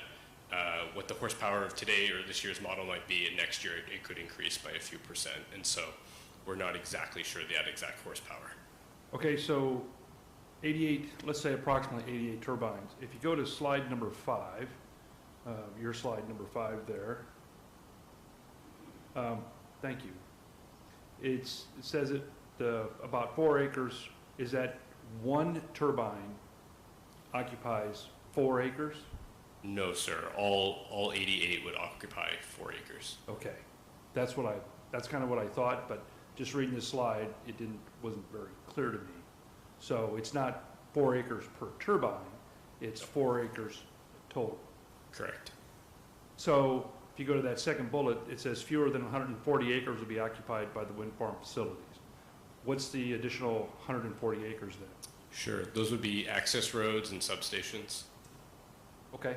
what the horsepower of today or this year's model might be, and next year it could increase by a few percent. And so we're not exactly sure that exact horsepower. Okay, so 88, let's say approximately 88 turbines. If you go to slide number 5, your slide number 5 there. Thank you. It says it about 4 acres is that one turbine occupies 4 acres? No, sir. All 88 would occupy 4 acres. Okay, that's kind of what I thought, but just reading this slide, wasn't very clear to me. So it's not 4 acres per turbine, it's 4 acres total. Correct. So if you go to that second bullet, it says fewer than 140 acres will be occupied by the wind farm facilities. What's the additional 140 acres then? Sure. Those would be access roads and substations. Okay,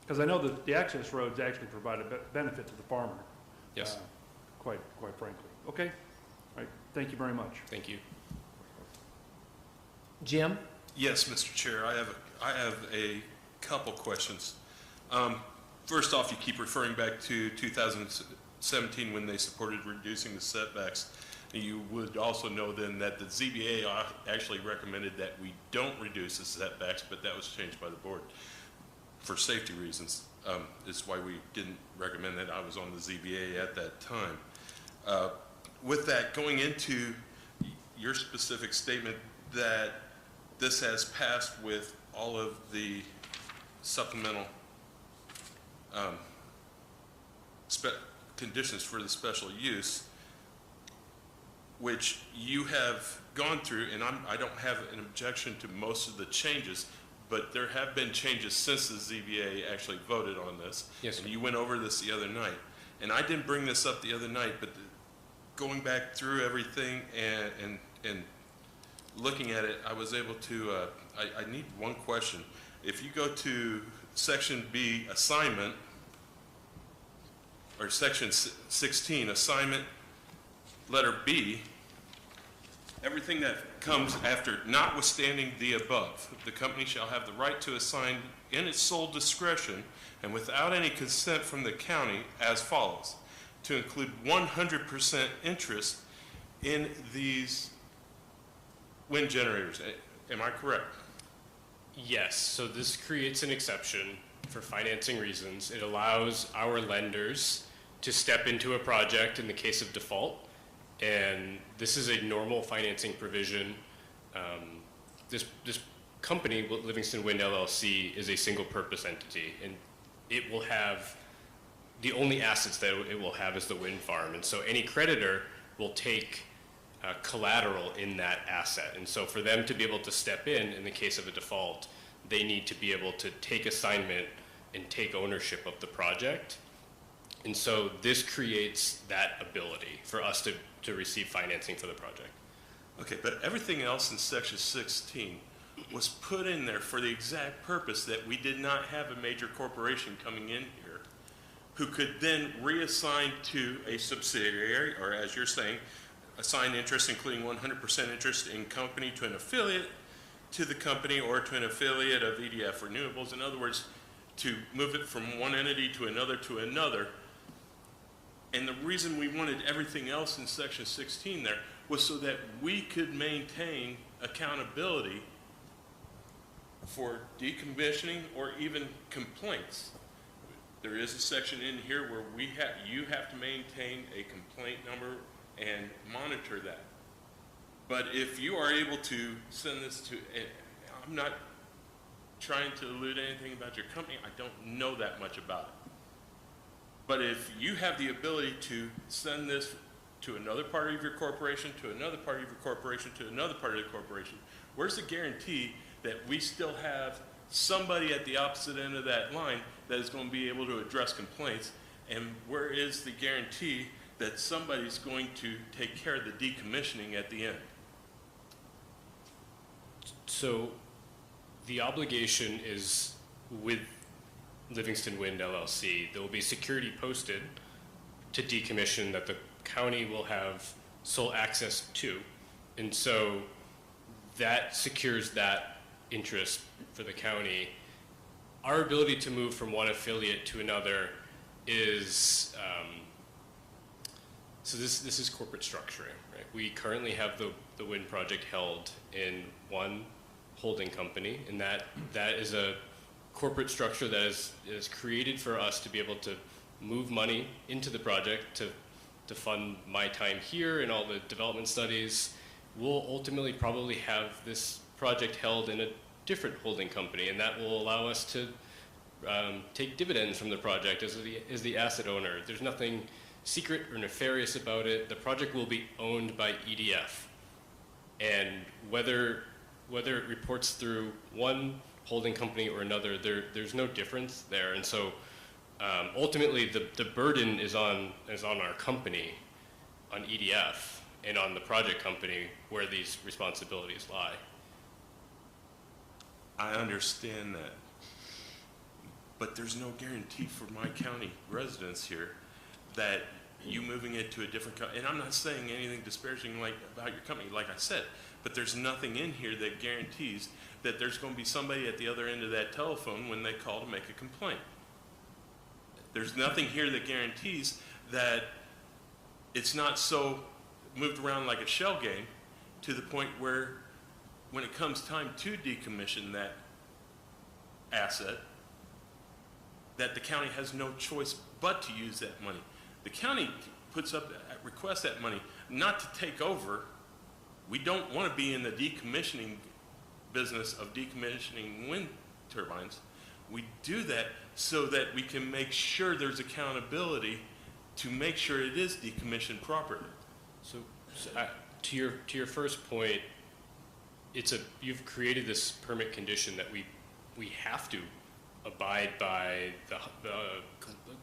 because I know that the access roads actually provide a benefit to the farmer. Yes. Quite frankly. Okay, all right, thank you very much. Thank you. Jim? Yes, Mr. Chair, I have a couple questions. First off, you keep referring back to 2017 when they supported reducing the setbacks. You would also know then that the ZBA actually recommended that we don't reduce the setbacks, but that was changed by the board for safety reasons. It's why we didn't recommend that. I was on the ZBA at that time. With that, going into your specific statement that this has passed with all of the supplemental conditions for the special use, which you have gone through, and I don't have an objection to most of the changes, but there have been changes since the ZBA actually voted on this. Yes, and you went over this the other night. And I didn't bring this up the other night, but going back through everything and looking at it, I was able to, I need one question. If you go to section B, assignment, or section 16, assignment, letter B, everything that comes after, notwithstanding the above, the company shall have the right to assign in its sole discretion and without any consent from the county as follows, to include 100% interest in these wind generators. Am I correct? Yes, so this creates an exception for financing reasons. It allows our lenders to step into a project in the case of default, and this is a normal financing provision. This company, Livingston Wind LLC, is a single purpose entity, and it will have, the only assets that it will have is the wind farm, and so any creditor will take collateral in that asset. And so for them to be able to step in the case of a default, they need to be able to take assignment and take ownership of the project. And so this creates that ability for us to receive financing for the project. Okay, but everything else in section 16 was put in there for the exact purpose that we did not have a major corporation coming in here who could then reassign to a subsidiary, or as you're saying, assign interest, including 100% interest in company to an affiliate to the company or to an affiliate of EDF Renewables. In other words, to move it from one entity to another. And the reason we wanted everything else in section 16 there was so that we could maintain accountability for decommissioning or even complaints. There is a section in here where you have to maintain a complaint number and monitor that. But if you are able to send this to, I'm not trying to elude anything about your company, I don't know that much about it. But if you have the ability to send this to another part of your corporation, to another part of your corporation, to another part of the corporation, where's the guarantee that we still have somebody at the opposite end of that line that is going to be able to address complaints? And where is the guarantee that somebody's going to take care of the decommissioning at the end? So the obligation is with Livingston Wind LLC. There will be security posted to decommission that the county will have sole access to. And so that secures that interest for the county. Our ability to move from one affiliate to another is, so this is corporate structuring, right? We currently have the wind project held in one holding company, and that is a corporate structure that is created for us to be able to move money into the project to fund my time here and all the development studies. We'll ultimately probably have this project held in a different holding company, and that will allow us to take dividends from the project as the asset owner. There's nothing secret or nefarious about it. The project will be owned by EDF, and whether it reports through one holding company or another, there's no difference there. And so Ultimately, the burden is on our company, on EDF, and on the project company where these responsibilities lie. I understand that, but there's no guarantee for my county residents here that you moving it to a different and I'm not saying anything disparaging about your company, like I said, but there's nothing in here that guarantees that there's going to be somebody at the other end of that telephone when they call to make a complaint. There's nothing here that guarantees that it's not so moved around like a shell game to the point where when it comes time to decommission that asset, that the county has no choice but to use that money. The county requests that money not to take over. We don't want to be in the decommissioning business of decommissioning wind turbines. We do that so that we can make sure there's accountability to make sure it is decommissioned properly. So to your first point, you've created this permit condition that we have to abide by the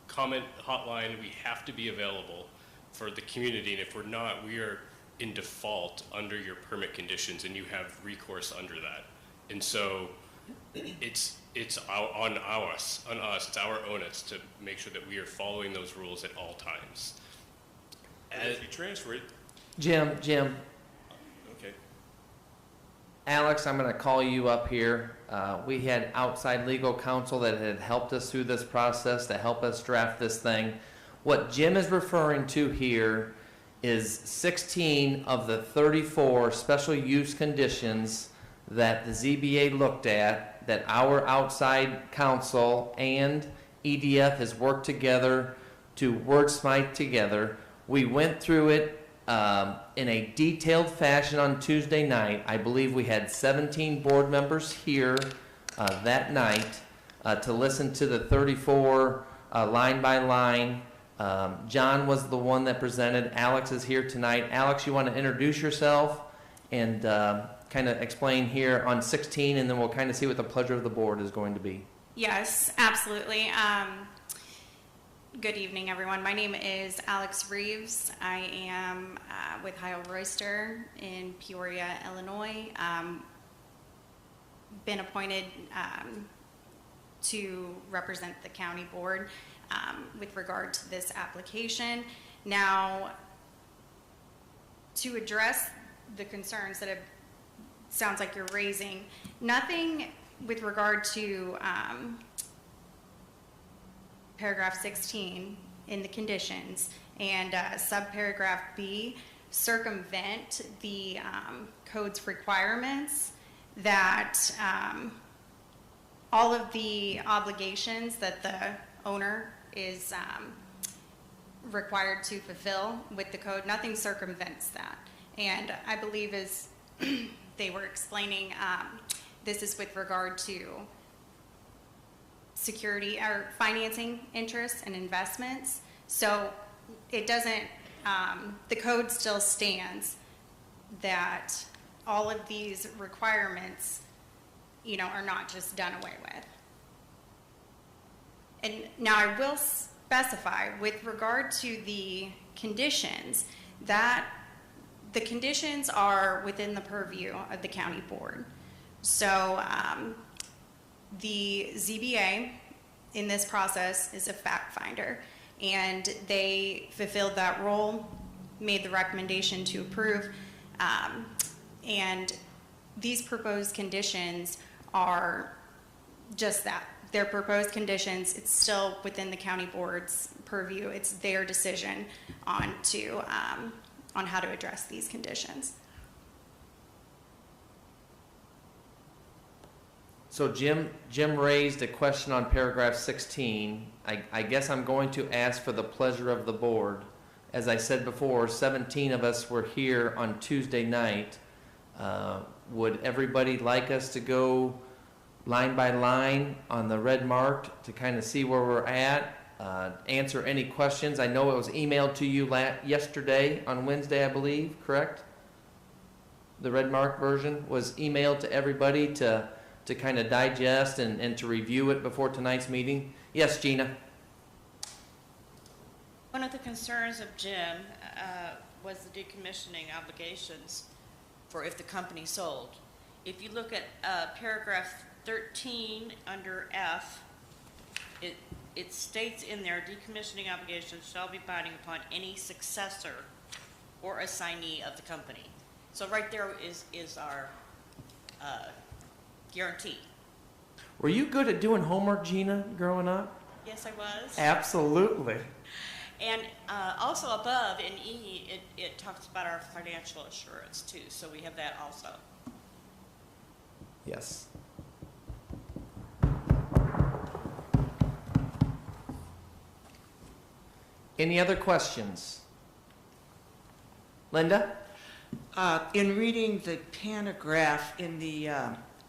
comment hotline. We have to be available for the community, and if we're not, we are in default under your permit conditions, and you have recourse under that. And so it's on us, it's our onus to make sure that we are following those rules at all times. And if you transfer it, Jim, okay. Alex, I'm going to call you up here. We had outside legal counsel that had helped us through this process to help us draft this thing. What Jim is referring to here is 16 of the 34 special use conditions that the ZBA looked at, that our outside counsel and EDF has worked together to wordsmith together. We went through it in a detailed fashion on Tuesday night. I believe we had 17 board members here that night to listen to the 34 line by line. John was the one that presented. Alex is here tonight. Alex, you want to introduce yourself and kind of explain here on 16, and then we'll kind of see what the pleasure of the board is going to be. Yes, absolutely. Good evening, everyone. My name is Alex Reeves. I am with Heil Royster in Peoria, Illinois. Been appointed to represent the county board with regard to this application. Now, to address the concerns that sounds like you're raising, nothing with regard to paragraph 16 in the conditions and subparagraph B circumvent the code's requirements that all of the obligations that the owner is required to fulfill with the code, nothing circumvents that. And I believe as they were explaining, this is with regard to security or financing interests and investments. So it doesn't, the code still stands that all of these requirements, are not just done away with. And now I will specify with regard to the conditions that the conditions are within the purview of the county board. So the ZBA in this process is a fact finder, and they fulfilled that role, made the recommendation to approve, and these proposed conditions are just that. They're proposed conditions. It's still within the county board's purview. It's their decision on how to address these conditions. So Jim raised a question on paragraph 16. I guess I'm going to ask for the pleasure of the board. As I said before, 17 of us were here on Tuesday night. Would everybody like us to go line by line on the red marked to kind of see where we're at, answer any questions? I know it was emailed to you yesterday on Wednesday, I believe, correct? The red mark version was emailed to everybody to kind of digest and to review it before tonight's meeting. Yes, Gina? One of the concerns of Jim was the decommissioning obligations for if the company sold. If you look at paragraph 13 under F, it states in there, decommissioning obligations shall be binding upon any successor or assignee of the company. So right there is our guarantee. Were you good at doing homework, Gina, growing up? Yes, I was. Absolutely. And also above in E, it talks about our financial assurance too, so we have that also. Yes. Any other questions? Linda? In reading the pantograph in the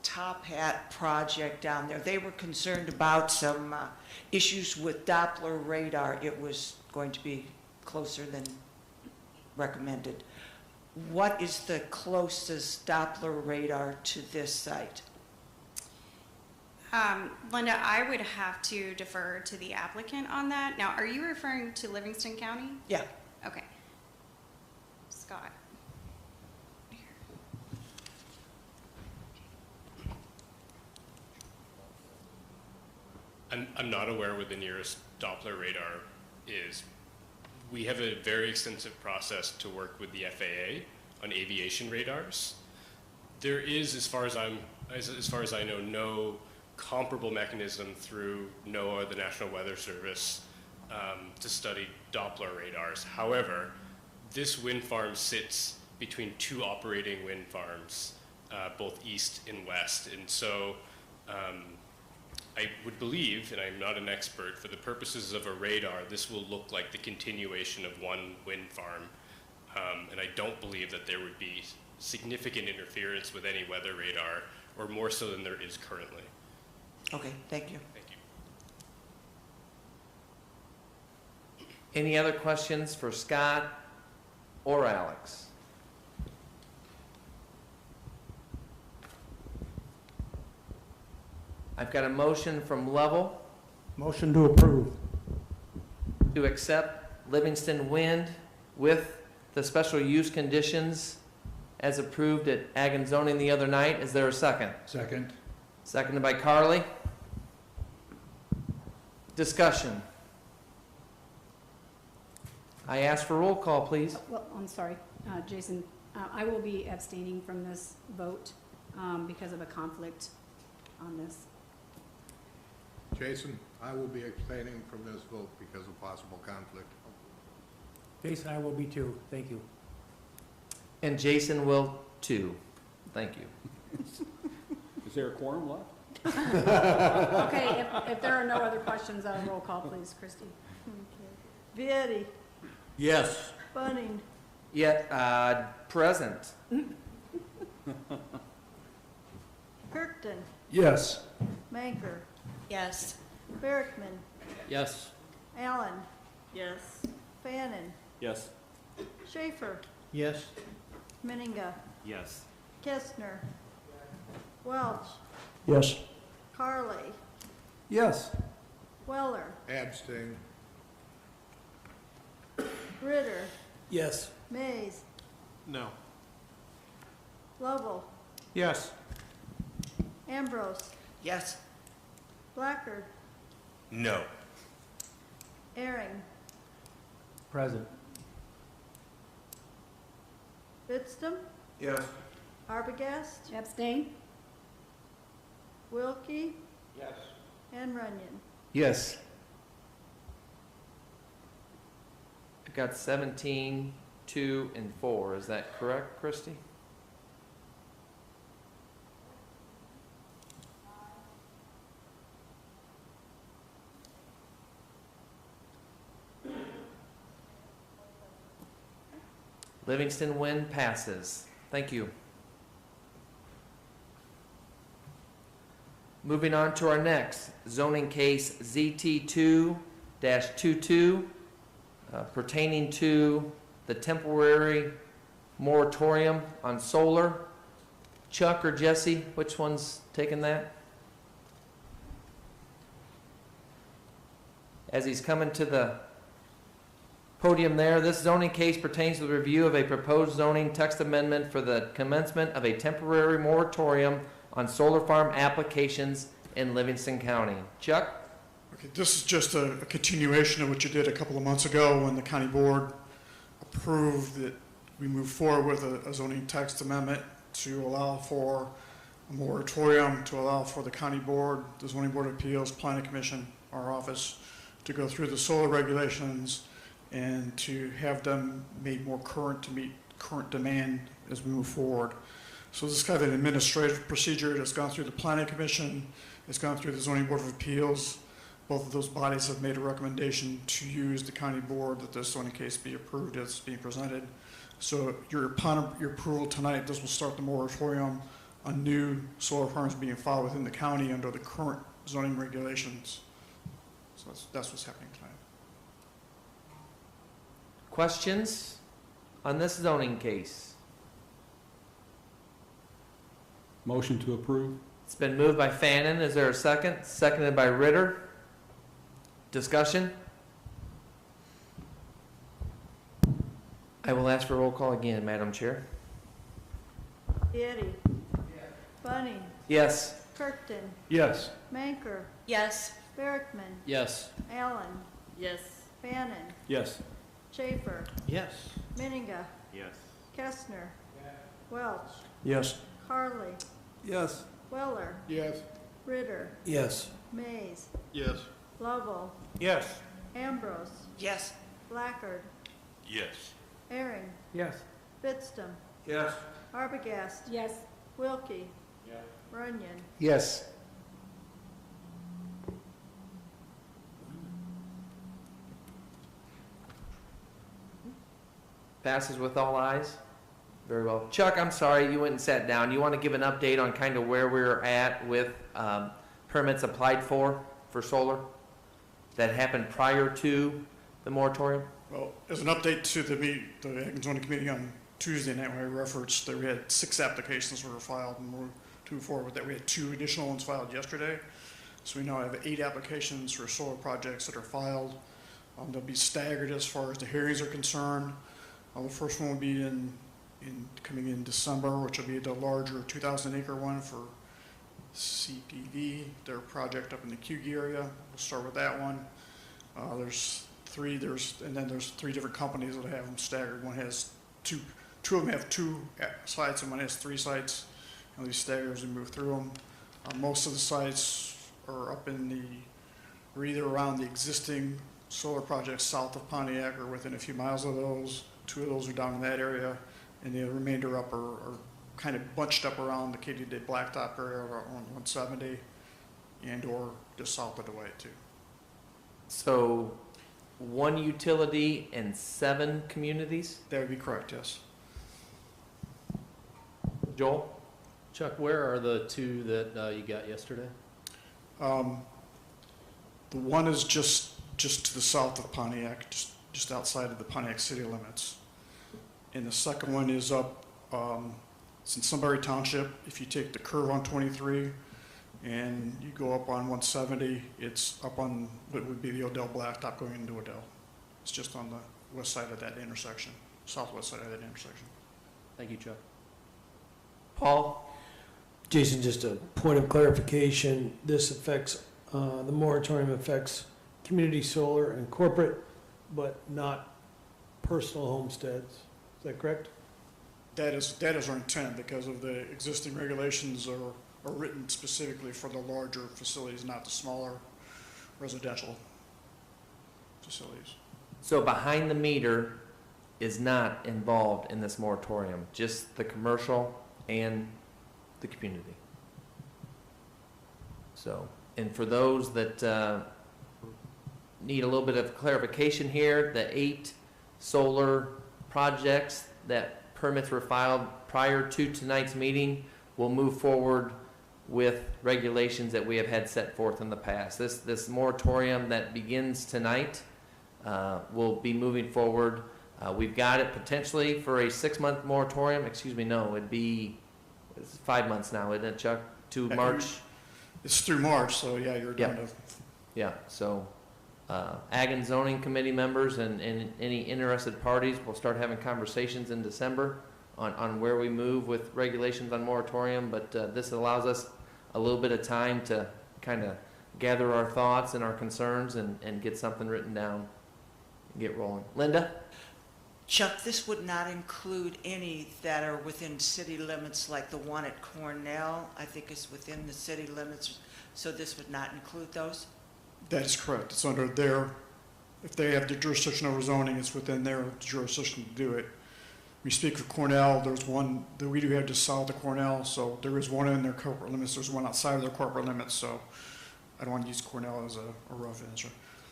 Top Hat project down there, they were concerned about some issues with Doppler radar. It was going to be closer than recommended. What is the closest Doppler radar to this site? Linda, I would have to defer to the applicant on that. Now, are you referring to Livingston County? Yeah. Okay. Scott. I'm not aware where the nearest Doppler radar is. We have a very extensive process to work with the FAA on aviation radars. There is, as far as I know, no comparable mechanism through NOAA, the National Weather Service, to study Doppler radars. However, this wind farm sits between two operating wind farms, both east and west, and so I would believe, and I'm not an expert, for the purposes of a radar, this will look like the continuation of one wind farm, and I don't believe that there would be significant interference with any weather radar, or more so than there is currently. Okay, thank you. Thank you. Any other questions for Scott or Alex? I've got a motion from Level Motion to approve. to accept Livingston Wind with the special use conditions as approved at Ag and Zoning the other night. Is there a second? Second. Seconded by Carly. Discussion. I ask for roll call, please. Well, I'm sorry, Jason, I will be abstaining from this vote because of a conflict on this. Jason, I will be abstaining from this vote because of possible conflict. Jason, I will be too. Thank you. And Jason will too. Thank you. Is there a quorum left? Okay, if there are no other questions, roll call, please, Christie. Okay. Vieti, Yes. Bunning, Yet, present. Kirkton, Yes. Manker, Yes. Berkman, Yes. Allen, Yes. Fannin, Yes. Schaefer, Yes. Meninga, Yes. Kestner, Welch, Yes. Carly, Yes. Weller, Abstain. Ritter, Yes. Mays, No. Lovell, Yes. Ambrose, Yes. Blackard, No. Airing, Present. Bitstam, Yes. Arbogast, Abstain? Wilkie, Yes. and Runyon. Yes. I've got 17, 2, and 4. Is that correct, Christie? Livingston Wind passes. Thank you. Moving on to our next zoning case ZT2-22 pertaining to the temporary moratorium on solar. Chuck or Jesse, which one's taking that? As he's coming to the podium there. This zoning case pertains to the review of a proposed zoning text amendment for the commencement of a temporary moratorium on solar farm applications in Livingston County. Chuck? Okay, this is just a continuation of what you did a couple of months ago when the county board approved that we move forward with a zoning text amendment to allow for a moratorium, to allow for the county board, the zoning board of appeals, planning commission, our office, to go through the solar regulations and to have them made more current to meet current demand as we move forward. So this is kind of an administrative procedure that's gone through the planning commission, it's gone through the zoning board of appeals. Both of those bodies have made a recommendation to use the county board that this zoning case be approved as being presented. So upon your approval tonight, this will start the moratorium on new solar farms being filed within the county under the current zoning regulations. So that's what's happening tonight. Questions on this zoning case? Motion to approve. It's been moved by Fannin. Is there a second? Seconded by Ritter. Discussion? I will ask for a roll call again, Madam Chair. Eddie. Bunny. Yes. Kirkton. Yes. Manker. Yes. Berkman. Yes. Allen. Yes. Bannon. Yes. Schaefer. Yes. Miniga. Yes. Kestner. Welch. Yes. Harley. Yes. Weller. Yes. Ritter. Yes. Mays. Yes. Lovell. Yes. Ambrose. Yes. Blackard. Yes. Aaron. Yes. Fitstum. Yes. Arbogast. Yes. Wilkie. Runyon. Yes. Passes with all ayes. Very well. Chuck, I'm sorry, you went and sat down. You want to give an update on kind of where we're at with permits applied for solar that happened prior to the moratorium? Well, as an update to the Ag and Zoning Committee on Tuesday night, when I referenced that we had 6 applications that were filed and we're to move forward with that. We had 2 additional ones filed yesterday. So we now have 8 applications for solar projects that are filed. They'll be staggered as far as the hearings are concerned. The first one will be coming in December, which will be the larger 2,000-acre one for CPV, their project up in the Cugie area. We'll start with that one. There's 3 different companies that have them staggered. One has 2 of them have 2 sites, and one has 3 sites. And these staggered as we move through them. Most of the sites are up or either around the existing solar projects south of Pontiac or within a few miles of those. 2 of those are down in that area, and the remainder up are kind of bunched up around the Katy Day Blacktop area on 170 and or just south of the way too. So 1 utility and 7 communities? That would be correct, yes. Joel? Chuck, where are the 2 that you got yesterday? The one is just to the south of Pontiac, just outside of the Pontiac city limits. And the second one is up, it's in Sunbury Township. If you take the curve on 23 and you go up on 170, it's up on what would be the Odell Blacktop going into Odell. It's just on the west side of that intersection, southwest side of that intersection. Thank you, Chuck. Paul? Jason, just a point of clarification. This affects, the moratorium affects community solar and corporate, but not personal homesteads. Is that correct? That is our intent because of the existing regulations are written specifically for the larger facilities, not the smaller residential facilities. So behind the meter is not involved in this moratorium, just the commercial and the community. So, and for those that need a little bit of clarification here, the 8 solar projects that permits were filed prior to tonight's meeting will move forward with regulations that we have had set forth in the past. This moratorium that begins tonight will be moving forward. We've got it potentially for a 6-month moratorium. Excuse me, no, it's 5 months now, isn't it, Chuck? To March? It's through March, so yeah, you're down to. Yeah, so Ag and Zoning Committee members and any interested parties. We'll start having conversations in December on where we move with regulations on moratorium, but this allows us a little bit of time to kind of gather our thoughts and our concerns and get something written down and get rolling. Linda? Chuck, this would not include any that are within city limits, like the one at Cornell, I think is within the city limits, so this would not include those? That is correct. It's under their, if they have the jurisdiction over zoning, it's within their jurisdiction to do it. We speak of Cornell, there's one that we do have just south of Cornell, so there is one in their corporate limits, there's one outside of their corporate limits, so I don't want to use Cornell as a rough answer.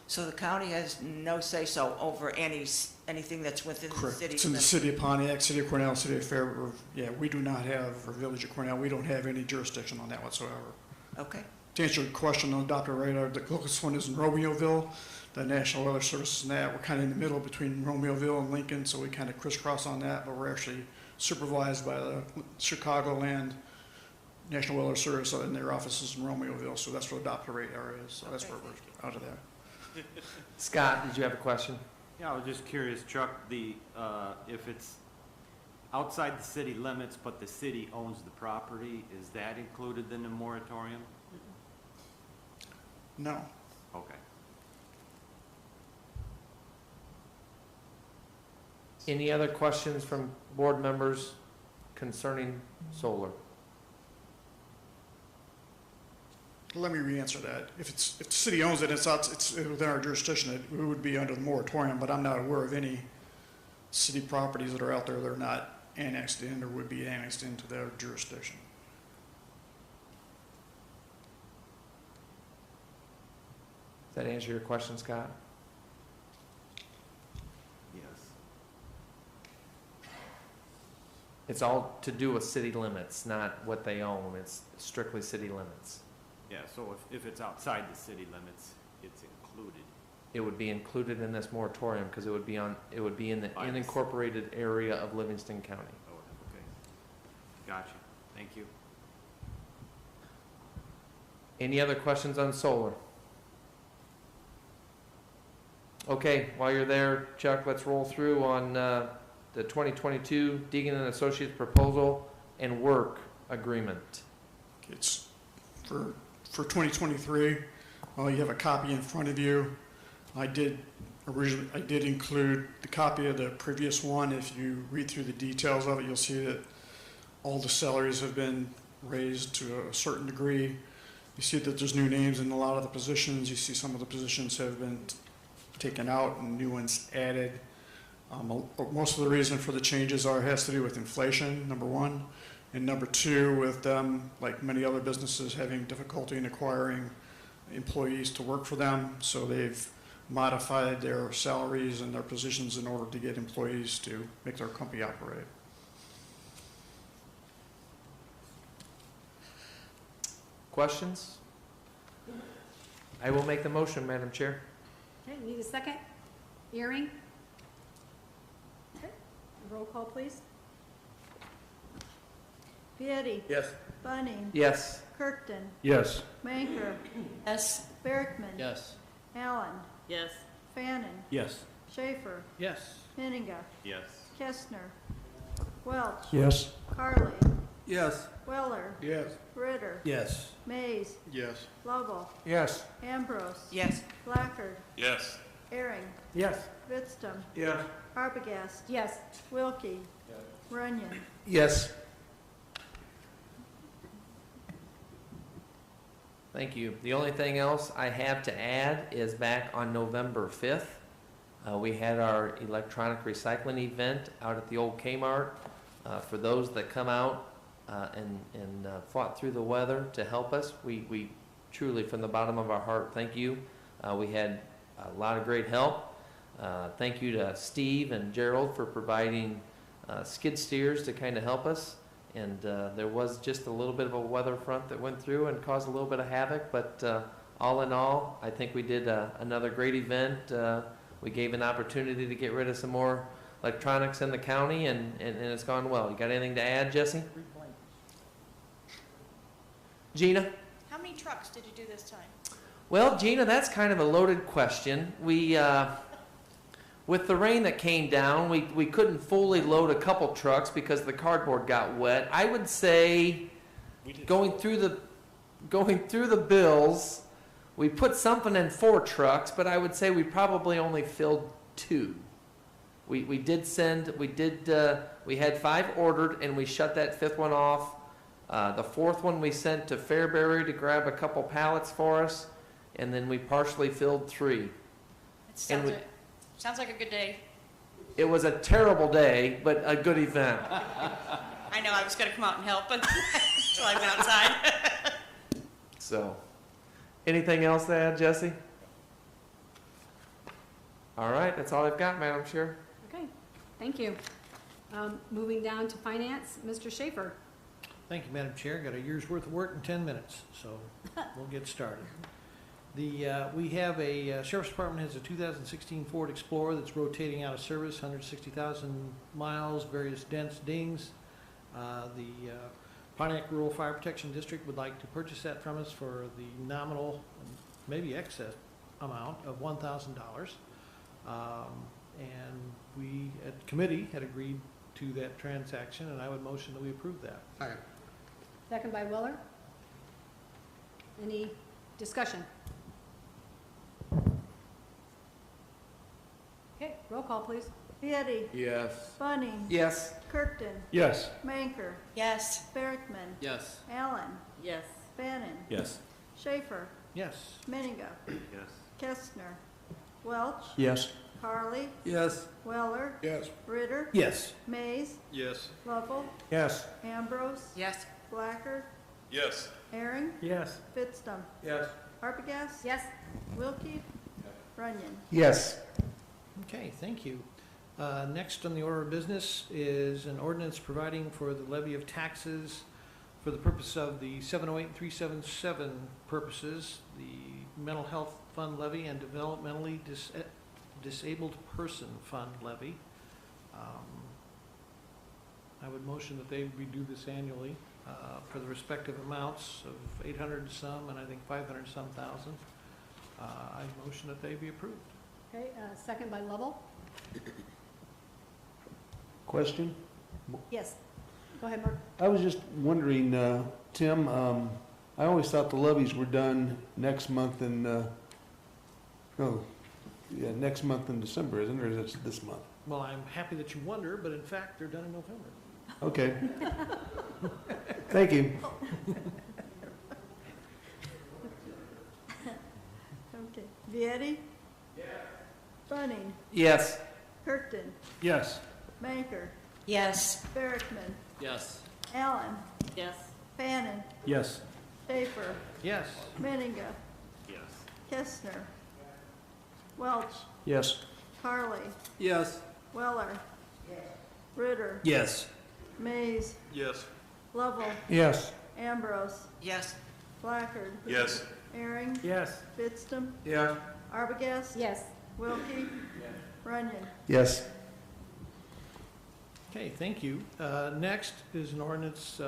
So the county has no say-so over anything that's within the Correct. city It's in the limits? city of Pontiac, city of Cornell, city of Fair, yeah, we do not have, or village of Cornell, we don't have any jurisdiction on that whatsoever. Okay. To answer your question on Dr. Radar, the closest one is in Romeoville, the National Weather Service and that. We're kind of in the middle between Romeoville and Lincoln, so we kind of crisscross on that, but we're actually supervised by the Chicagoland National Weather Service in their offices in Romeoville, so that's where the Doppler radar is, so that's where we're out of there. Scott, did you have a question? Yeah, I was just curious, Chuck, if it's outside the city limits, but the city owns the property, is that included in the moratorium? No. Okay. Any other questions from board members concerning solar? Let me re-answer that. If the city owns it, it's within our jurisdiction, it would be under the moratorium, but I'm not aware of any city properties that are out there that are not annexed in or would be annexed into their jurisdiction. Does that answer your question, Scott? Yes. It's all to do with city limits, not what they own. It's strictly city limits. Yeah, so if it's outside the city limits, it's included. It would be included in this moratorium because it would be in the unincorporated area of Livingston County. Oh, okay. Gotcha. Thank you. Any other questions on solar? Okay, while you're there, Chuck, let's roll through on the 2022 Deegan and Associates proposal and work agreement. It's for 2023. You have a copy in front of you. I did include the copy of the previous one. If you read through the details of it, you'll see that all the salaries have been raised to a certain degree. You see that there's new names in a lot of the positions. You see some of the positions have been taken out and new ones added. Most of the reason for the changes has to do with inflation, number one, and number two, with them, like many other businesses, having difficulty in acquiring employees to work for them, so they've modified their salaries and their positions in order to get employees to make their company operate. Questions? I will make the motion, Madam Chair. Okay, need a second? Earring? Okay, roll call, please. Vieti. Yes. Bunning. Yes. Kirkton. Yes. Manker. Yes. Berkman. Yes. Allen. Yes. Fannin. Yes. Schaefer. Yes. Henninga. Yes. Kestner. Welch. Yes. Carly. Yes. Weller. Yes. Ritter. Yes. Mays. Yes. Lovell. Yes. Ambrose. Yes. Blackard. Yes. Ehring. Yes. Vidstum. Yes. Arbogast. Yes. Wilkie. Runyon. Yes. Thank you. The only thing else I have to add is back on November 5th, we had our electronic recycling event out at the old Kmart. For those that come out and fought through the weather to help us, we truly, from the bottom of our heart, thank you. We had a lot of great help. Thank you to Steve and Gerald for providing skid steers to kind of help us. And there was just a little bit of a weather front that went through and caused a little bit of havoc. But all in all, I think we did another great event. We gave an opportunity to get rid of some more electronics in the county, and it's gone well. You got anything to add, Jesse? Gina? How many trucks did you do this time? Well, Gina, that's kind of a loaded question. We, with the rain that came down, we couldn't fully load a couple trucks because the cardboard got wet. I would say, going through the bills, we put something in 4 trucks, but I would say we probably only filled 2. We had 5 ordered, and we shut that 5th one off. The 4th one we sent to Fairbury to grab a couple pallets for us, and then we partially filled 3. Sounds like a good day. It was a terrible day, but a good event. I know, I was gonna come out and help, but until I went outside. So, anything else to add, Jesse? All right, that's all I've got, Madam Chair. Okay, thank you. Moving down to finance, Mr. Schaefer. Thank you, Madam Chair. Got a year's worth of work in 10 minutes, so we'll get started. We have a, Sheriff's Department has a 2016 Ford Explorer that's rotating out of service, 160,000 miles, various dents, dings. The Pontiac Rural Fire Protection District would like to purchase that from us for the nominal, maybe excess amount of $1,000. And we, at committee, had agreed to that transaction, and I would motion that we approve that. Second. Second by Willer. Any discussion? Okay, roll call, please. Vieti. Yes. Bunning. Yes. Kirkton. Yes. Manker. Yes. Berkman. Yes. Allen. Yes. Bannon. Yes. Schaefer. Yes. Menninga. Yes. Kestner. Welch. Yes. Carly. Yes. Weller. Yes. Ritter. Yes. Mays. Yes. Lovell. Yes. Ambrose. Yes. Blacker. Yes. Herring. Yes. Fitstum. Yes. Arbogast. Yes. Wilkie. Runyon. Yes. Okay, thank you. Next on the order of business is an ordinance providing for the levy of taxes for the purpose of the 708 and 377 purposes, the mental health fund levy and developmentally disabled person fund levy. I would motion that they redo this annually for the respective amounts of 800 and some and I think 500 and some thousand. I motion that they be approved. Okay, second by Lovell. Question? Yes. Go ahead, Mark. I was just wondering, Tim, I always thought the levies were done next month in, next month in December, isn't it, or is it this month? Well, I'm happy that you wonder, but in fact, they're done in November. Okay. Thank you. Okay. Vieti. Yes. Bunning. Yes. Kirkton. Yes. Manker. Yes. Berkman. Yes. Allen. Yes. Bannon. Yes. Schaefer. Yes. Menninga. Yes. Kestner. Welch. Yes. Carly. Yes. Weller. Ritter. Yes. Mays. Yes. Lovell. Yes. Ambrose. Yes. Blackard. Yes. Herring. Yes. Fitstum. Yeah. Arbogast. Yes. Wilkie. Runyon. Yes. Okay, thank you. Next is an ordinance,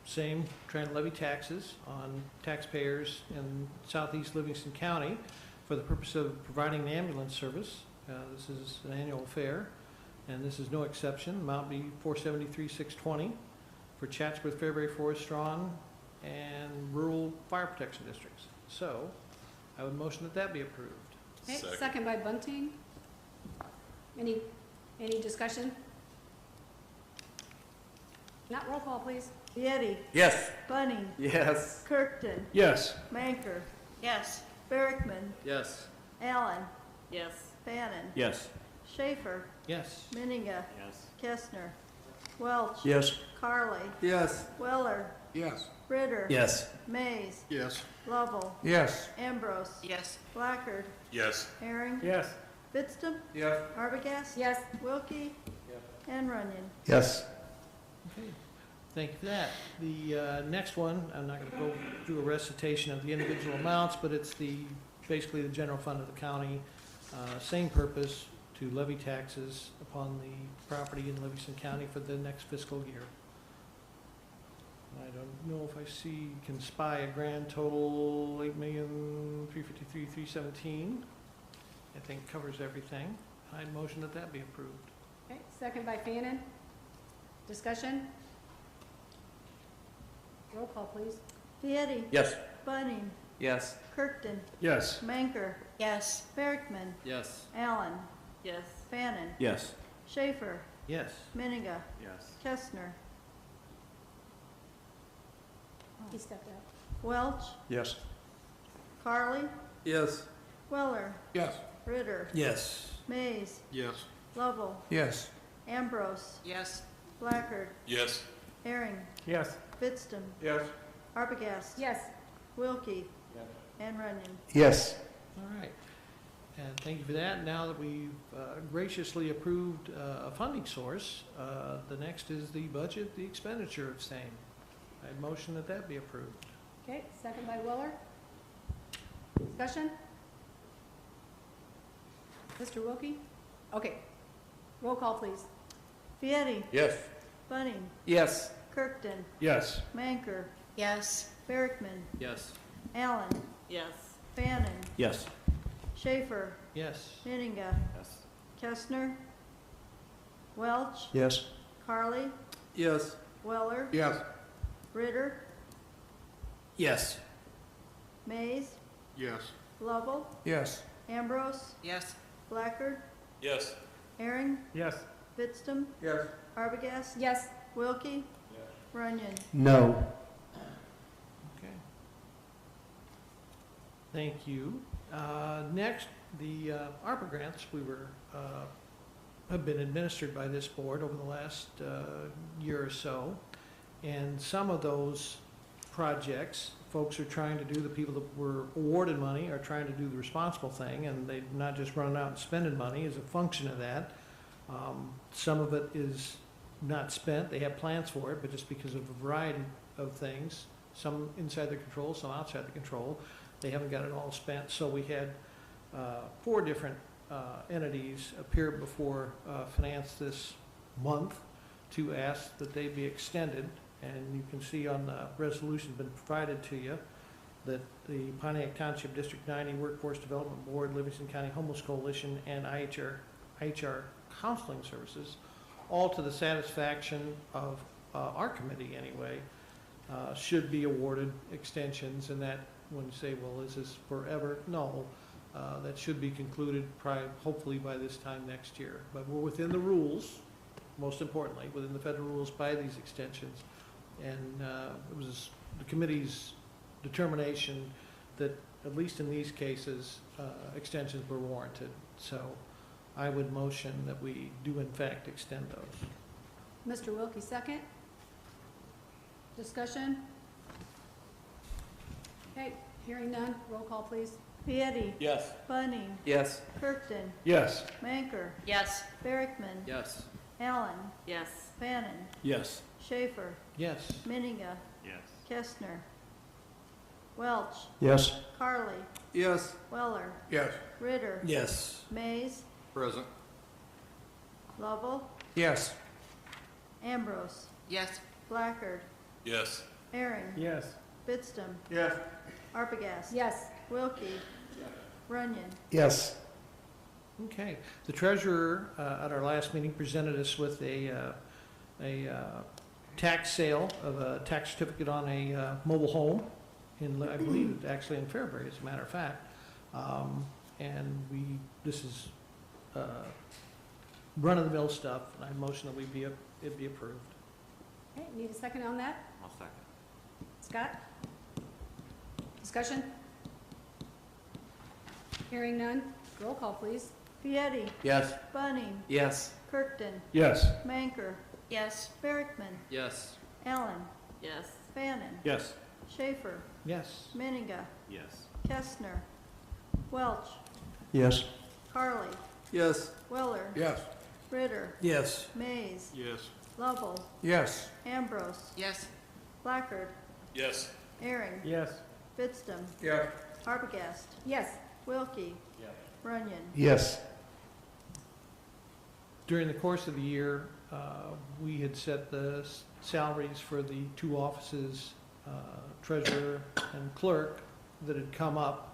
same, trying to levy taxes on taxpayers in southeast Livingston County for the purpose of providing an ambulance service. This is an annual affair, and this is no exception. Amount be $473,620 for Chatsworth, Fairbury, Forest, Strawn, and rural fire protection districts. So, I would motion that that be approved. Okay, second by Bunting. Any discussion? Not roll call, please. Vieti. Yes. Bunning. Yes. Kirkton. Yes. Manker. Yes. Berkman. Yes. Allen. Yes. Bannon. Yes. Schaefer. Yes. Menninga. Yes. Kestner. Welch. Yes. Carly. Yes. Weller. Yes. Ritter. Yes. Mays. Yes. Lovell. Yes. Ambrose. Yes. Blackard. Yes. Herring. Yes. Fitstum. Yes. Arbogast. Yes. Wilkie. And Runyon. Yes. Okay, thank you for that. The next one, I'm not going to go through a recitation of the individual amounts, but it's basically the general fund of the county, same purpose, to levy taxes upon the property in Livingston County for the next fiscal year. I I don't know if I see, can spy a grand total, 8,353,317. I think covers everything. I'd motion that that be approved. Okay, second by Fannin. Discussion? Roll call, please. Vieti. Yes. Bunning. Yes. Kirkton. Yes. Manker. Yes. Berkman. Yes. Allen. Yes. Fannin. Yes. Schaefer. Yes. Miniga. Yes. Kestner. He stepped out. Welch. Yes. Carly. Yes. Weller. Yes. Ritter. Yes. Mays. Yes. Lovell. Yes. Ambrose. Yes. Blackard. Yes. Herring. Yes. Fitztum. Yes. Arbogast. Yes. Wilkie. Yes. And Runyon. Yes. All right. And thank you for that. Now that we've graciously approved a funding source, the next is the budget, the expenditure of same. I motion that that be approved. Okay, second by Weller. Discussion? Mr. Wilkie? Okay. Roll call, please. Vieti. Yes. Bunning. Yes. Kirkton. Yes. Manker. Yes. Berkman. Yes. Allen. Yes. Fannin. Yes. Schaefer. Yes. Miniga. Yes. Kestner. Welch. Yes. Carly. Yes. Weller. Yes. Ritter. Yes. Mays. Yes. Lovell. Yes. Ambrose. Yes. Blackard. Yes. Herring. Yes. Fitztum. Yes. Arbogast. Yes. Wilkie. Runyon. No. Okay. Thank you. Next, the ARPA grants have been administered by this board over the last year or so. And some of those projects, folks are trying to do, the people that were awarded money are trying to do the responsible thing, and they're not just running out and spending money as a function of that. Some of it is not spent, they have plans for it, but just because of a variety of things, some inside their control, some outside the control, they haven't got it all spent. So we had 4 different entities appear before finance this month to ask that they be extended. And you can see on the resolution been provided to you that the Pontiac Township District 90 Workforce Development Board, Livingston County Homeless Coalition, and IHR Counseling Services, all to the satisfaction of our committee anyway, should be awarded extensions. And that, when you say, well, is this forever? No, that should be concluded hopefully by this time next year. But we're within the rules, most importantly, within the federal rules by these extensions. And it was the committee's determination that, at least in these cases, extensions were warranted. So I would motion that we do in fact extend those. Mr. Wilkie, second. Discussion? Okay, hearing none. Roll call, please. Vieti. Yes. Bunning. Yes. Kirkton. Yes. Manker. Yes. Berkman. Yes. Allen. Yes. Fannin. Yes. Schaefer. Yes. Miniga. Yes. Kestner. Welch. Yes. Carly. Yes. Weller. Yes. Ritter. Yes. Mays. Present. Lovell. Yes. Ambrose. Yes. Blackard. Yes. Herring. Yes. Fitztum. Yes. Arbogast. Yes. Wilkie. Runyon. Yes. Okay. The treasurer at our last meeting presented us with a tax sale of a tax certificate on a mobile home in, I believe, actually in Fairbury, as a matter of fact. And this is run-of-the-mill stuff, and I motion that it be approved. Okay, need a second on that? I'll second. Scott? Discussion? Hearing none. Roll call, please. Vieti. Yes. Bunning. Yes. Kirkton. Yes. Manker. Yes. Berkman. Yes. Allen. Yes. Fannin. Yes. Schaefer. Yes. Miniga. Yes. Kestner. Welch. Yes. Carly. Yes. Weller. Yes. Ritter. Yes. Mays. Yes. Lovell. Yes. Ambrose. Yes. Blackard. Yes. Herring. Yes. Fitztum. Yes. Arbogast. Yes. Wilkie. Yes. Runyon. Yes. During the course of the year, we had set the salaries for the two offices, treasurer and clerk, that had come up.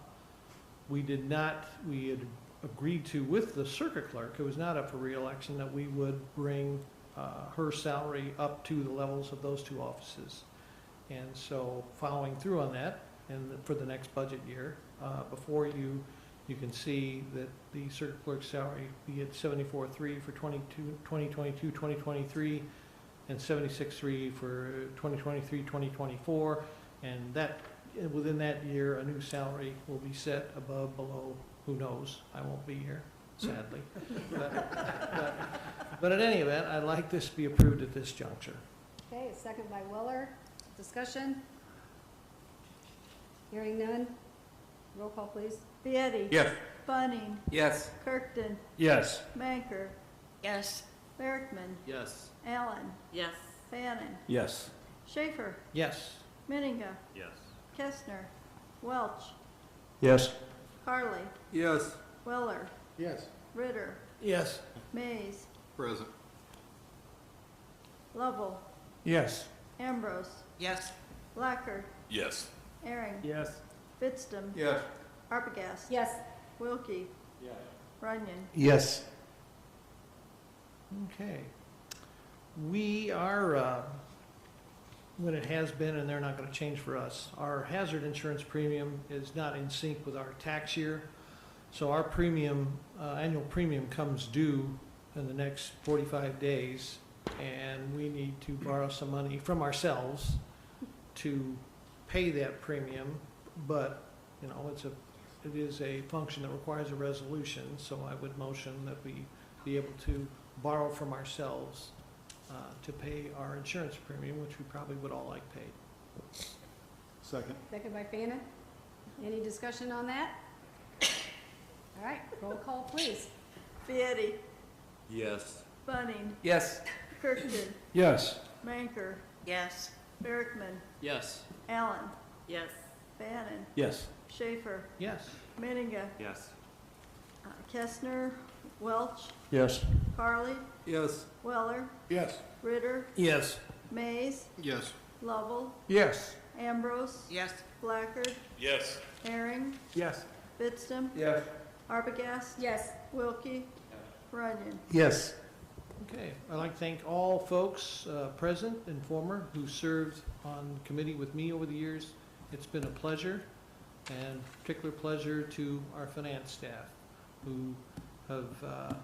We had agreed to, with the circuit clerk, who was not up for reelection, that we would bring her salary up to the levels of those two offices. And so following through on that, and for the next budget year, before you can see that the circuit clerk's salary be at 74.3 for 2022, 2023, and 76.3 for 2023, 2024, and that, within that year, a new salary will be set above, below, who knows? I won't be here, sadly. But at any event, I'd like this to be approved at this juncture. Okay, a second by Weller. Discussion? Hearing none. Roll call, please. Vieti. Yes. Bunning. Yes. Kirkton. Yes. Manker. Yes. Berkman. Yes. Allen. Yes. Bannon. Yes. Schaefer. Yes. Miniga. Yes. Kestner. Welch. Yes. Carly. Yes. Weller. Yes. Ritter. Yes. Mays. Present. Lovell. Yes. Ambrose. Yes. Blackard. Yes. Aaron. Yes. Fitztum. Yes. Arbogast. Yes. Wilkie. Yes. Runyon. Yes. Okay. We are, what it has been, and they're not going to change for us, our hazard insurance premium is not in sync with our tax year. So our premium, annual premium comes due in the next 45 days, and we need to borrow some money from ourselves to pay that premium. But, you know, it is a function that requires a resolution, so I would motion that we be able to borrow from ourselves to pay our insurance premium, which we probably would all like paid. Second. Second by Fannin. Any discussion on that? All right, roll call, please. Vieti. Yes. Bunning. Yes. Kirkton. Yes. Manker. Yes. Berkman. Yes. Allen. Yes. Bannon. Yes. Schaefer. Yes. Miniga. Yes. Kestner. Welch. Yes. Carly. Yes. Weller. Yes. Ritter. Yes. Mays. Yes. Lovell. Yes. Ambrose. Yes. Blackard. Yes. Herring. Yes. Fitztum. Yes. Arbogast. Yes. Wilkie. Runyon. Yes. Okay, I'd like to thank all folks present and former who served on committee with me over the years. It's been a pleasure, and particular pleasure to our finance staff, who have,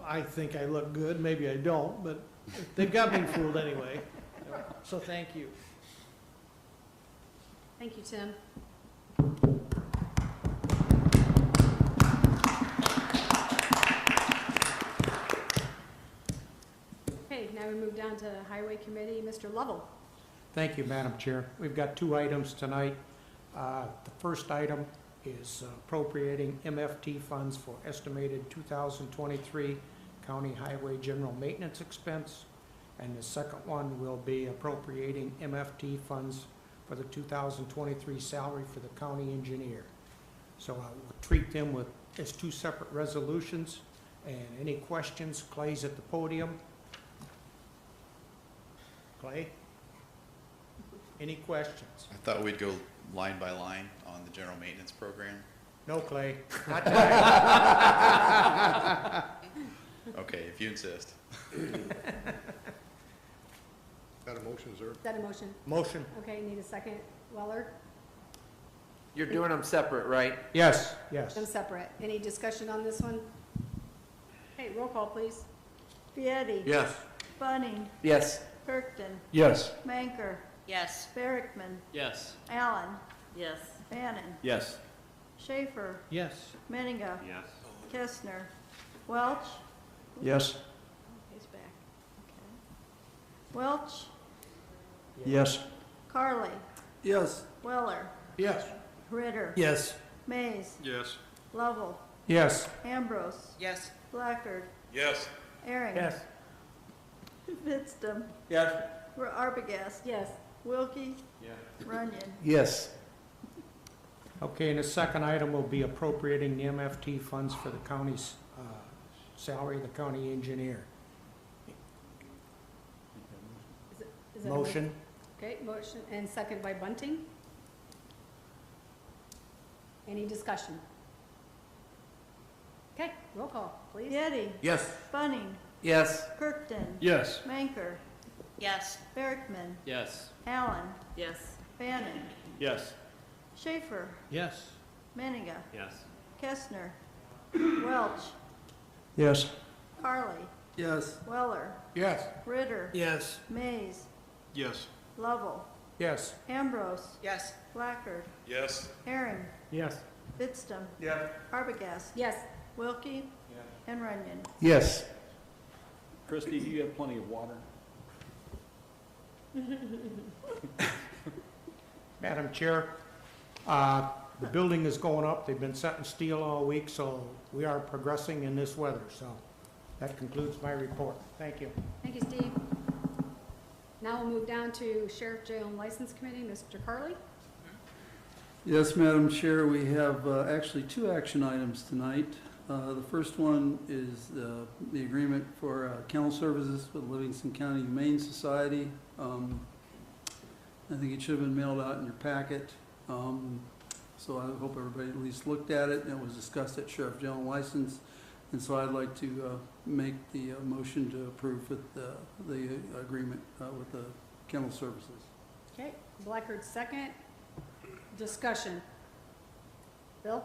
I think I look good, maybe I don't, but they've got me fooled anyway. So thank you. Thank you, Tim. Okay, now we move down to Highway Committee. Mr. Lovell. Thank you, Madam Chair. We've got two items tonight. The first item is appropriating MFT funds for estimated 2023 county highway general maintenance expense. And the second one will be appropriating MFT funds for the 2023 salary for the county engineer. So I will treat them as two separate resolutions. And any questions, Clay's at the podium. Clay? Any questions? I thought we'd go line by line on the general maintenance program. No, Clay. Not tonight. Okay, if you insist. Got a motion, sir? Is that a motion? Motion. Okay, need a second. Weller? You're doing them separate, right? Yes, yes. Them separate. Any discussion on this one? Okay, roll call, please. Vieti. Yes. Bunning. Yes. Kirkton. Yes. Manker. Yes. Berkman. Yes. Allen. Yes. Bannon. Yes. Schaefer. Yes. Miniga. Yes. Kestner. Welch. Yes. He's back. Okay. Welch. Yes. Carly. Yes. Weller. Yes. Ritter. Yes. Mays. Yes. Lovell. Yes. Ambrose. Yes. Blackard. Yes. Aaron. Yes. Fitztum. Yes. Arbogast. Yes. Wilkie. Yeah. Runyon. Yes. Okay, and the second item will be appropriating the MFT funds for the county's salary, the county engineer. that a Motion. Okay, motion and second by Bunting. Any discussion? Okay, roll call, please. Getty. Yes. Bunning. Yes. Kirkton. Yes. Manker. Yes. Berkman. Yes. Allen. Yes. Bannon. Yes. Schaefer. Yes. Menninga. Yes. Kestner. Welch. Yes. Carly. Yes. Weller. Yes. Ritter. Yes. Mays. Yes. Lovell. Yes. Ambrose. Yes. Blackard. Yes. Herring. Yes. Fidstem. Yes. Arbogast. Yes. Wilkie. And Runyon. Yes. Christie, do you have plenty of water? Madam Chair, the building is going up. They've been setting steel all week, so we are progressing in this weather. So that concludes my report. Thank you. Thank you, Steve. Now we'll move down to Sheriff Jail and License Committee, Mr. Carly. Yes, Madam Chair, we have actually two action items tonight. The first one is the agreement for kennel services with Livingston County Humane Society. I think it should have been mailed out in your packet. So I hope everybody at least looked at it. It was discussed at Sheriff Jail and License. And so I'd like to make the motion to approve with the agreement with the kennel services. Okay, Blackard second. Discussion. Bill?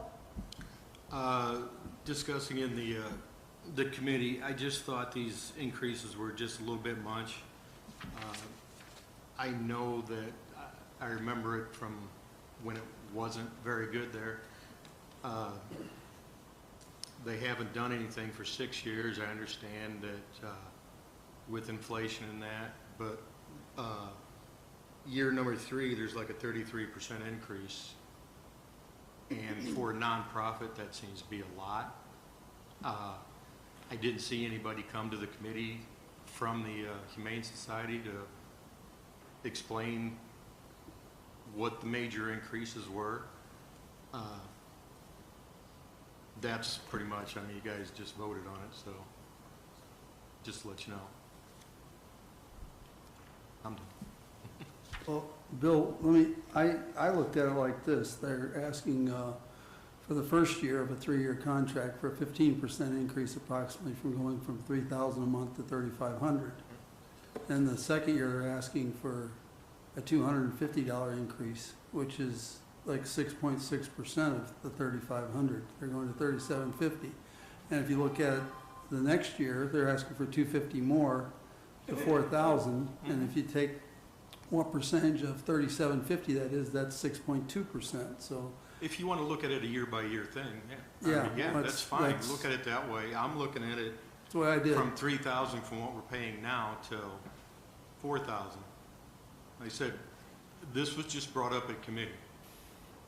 Discussing in the committee, I just thought these increases were just a little bit much. I know that, I remember it from when it wasn't very good there. They haven't done anything for 6 years. I understand that with inflation and that, but year number 3, there's like a 33% increase. And for a nonprofit, that seems to be a lot. I didn't see anybody come to the committee from the Humane Society to explain what the major increases were. That's pretty much, I mean, you guys just voted on it, so just to let you know. I'm done. Well, Bill, I looked at it like this. They're asking for the first year of a 3-year contract for a 15% increase approximately from going from $3,000 a month to $3,500. And the second year they're asking for a $250 increase, which is like 6.6% of the $3,500. They're going to $3,750. And if you look at the next year, they're asking for $250 more to $4,000. And if you take what percentage of $3,750 that is, that's 6.2%. So If you want to look at it a year-by-year thing, yeah. Yeah, I mean, yeah, that's fine. Look at it that way. I'm looking at it that's what I did. from 3,000 from what we're paying now till 4,000. Like I said, this was just brought up at committee.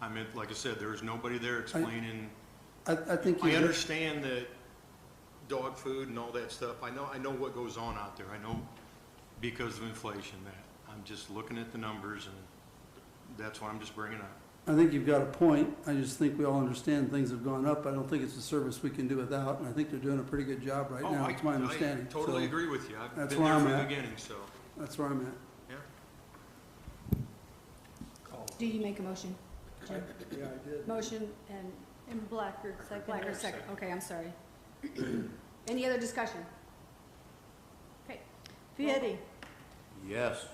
I mean, like I said, there was nobody there explaining. I think I understand that dog food and all that stuff. I know what goes on out there. I know because of inflation that. I'm just looking at the numbers, and that's why I'm just bringing up. I think you've got a point. I just think we all understand things have gone up. I don't think it's a service we can do without, and I think they're doing a pretty good job right now. It's my understanding. I totally So agree with you. I've that's been where there I'm from the at. beginning, so. That's where I'm at. Yeah. Do you make a motion? Jim? Yeah, I did. Motion And Blackard second. Blackard second. Okay, I'm sorry. Any other discussion? Okay. Vieti. Yes.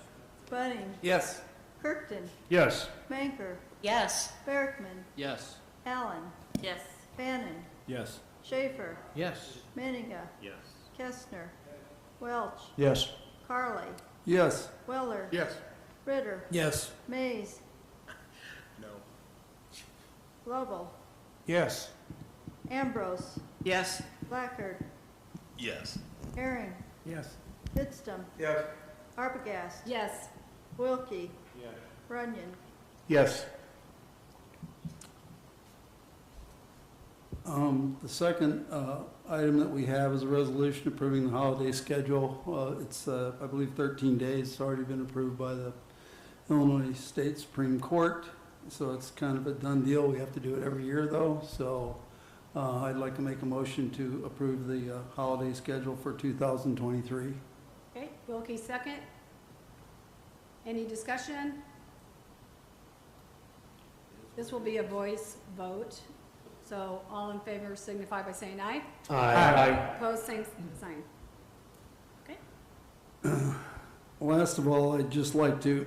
Bunning. Yes. Kirkton. Yes. Manker. Yes. Berkman. Yes. Allen. Yes. Bannon. Yes. Schaefer. Yes. Menninga. Yes. Kestner. Welch. Yes. Carly. Yes. Weller. Yes. Ritter. Yes. Mays. No. Lovell. Yes. Ambrose. Yes. Blackard. Yes. Herring. Yes. Fidstem. Yes. Arbogast. Yes. Wilkie. Yes. Runyon. Yes. The second item that we have is a resolution approving the holiday schedule. It's, I believe, 13 days. It's already been approved by the Illinois State Supreme Court, so it's kind of a done deal. We have to do it every year, though. So I'd like to make a motion to approve the holiday schedule for 2023. Okay, Wilkie, second. Any discussion? This will be a voice vote, so all in favor signify by saying aye. Aye. Opposed, same sign. Last of all, I'd just like to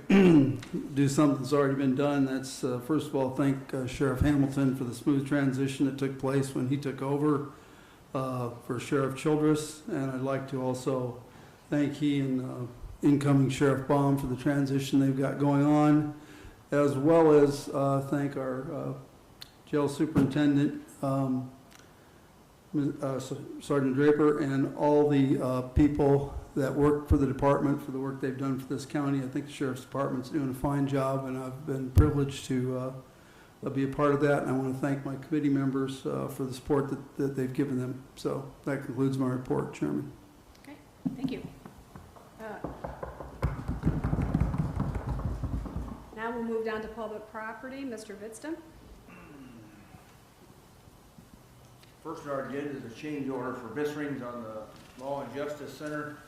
do something that's already been done. That's, first of all, thank Sheriff Hamilton for the smooth transition that took place when he took over for Sheriff Childress. And I'd like to also thank he and incoming Sheriff Baum for the transition they've got going on, as well as thank our jail superintendent, Sergeant Draper, and all the people that work for the department for the work they've done for this county. I think the Sheriff's Department's doing a fine job, and I've been privileged to be a part of that. And I want to thank my committee members for the support that they've given them. So that concludes my report, Chairman. Okay, thank you. Now we'll move down to public property. Mr. Vidston. First on our agenda is a change order for Visserings on the Law and Justice Center.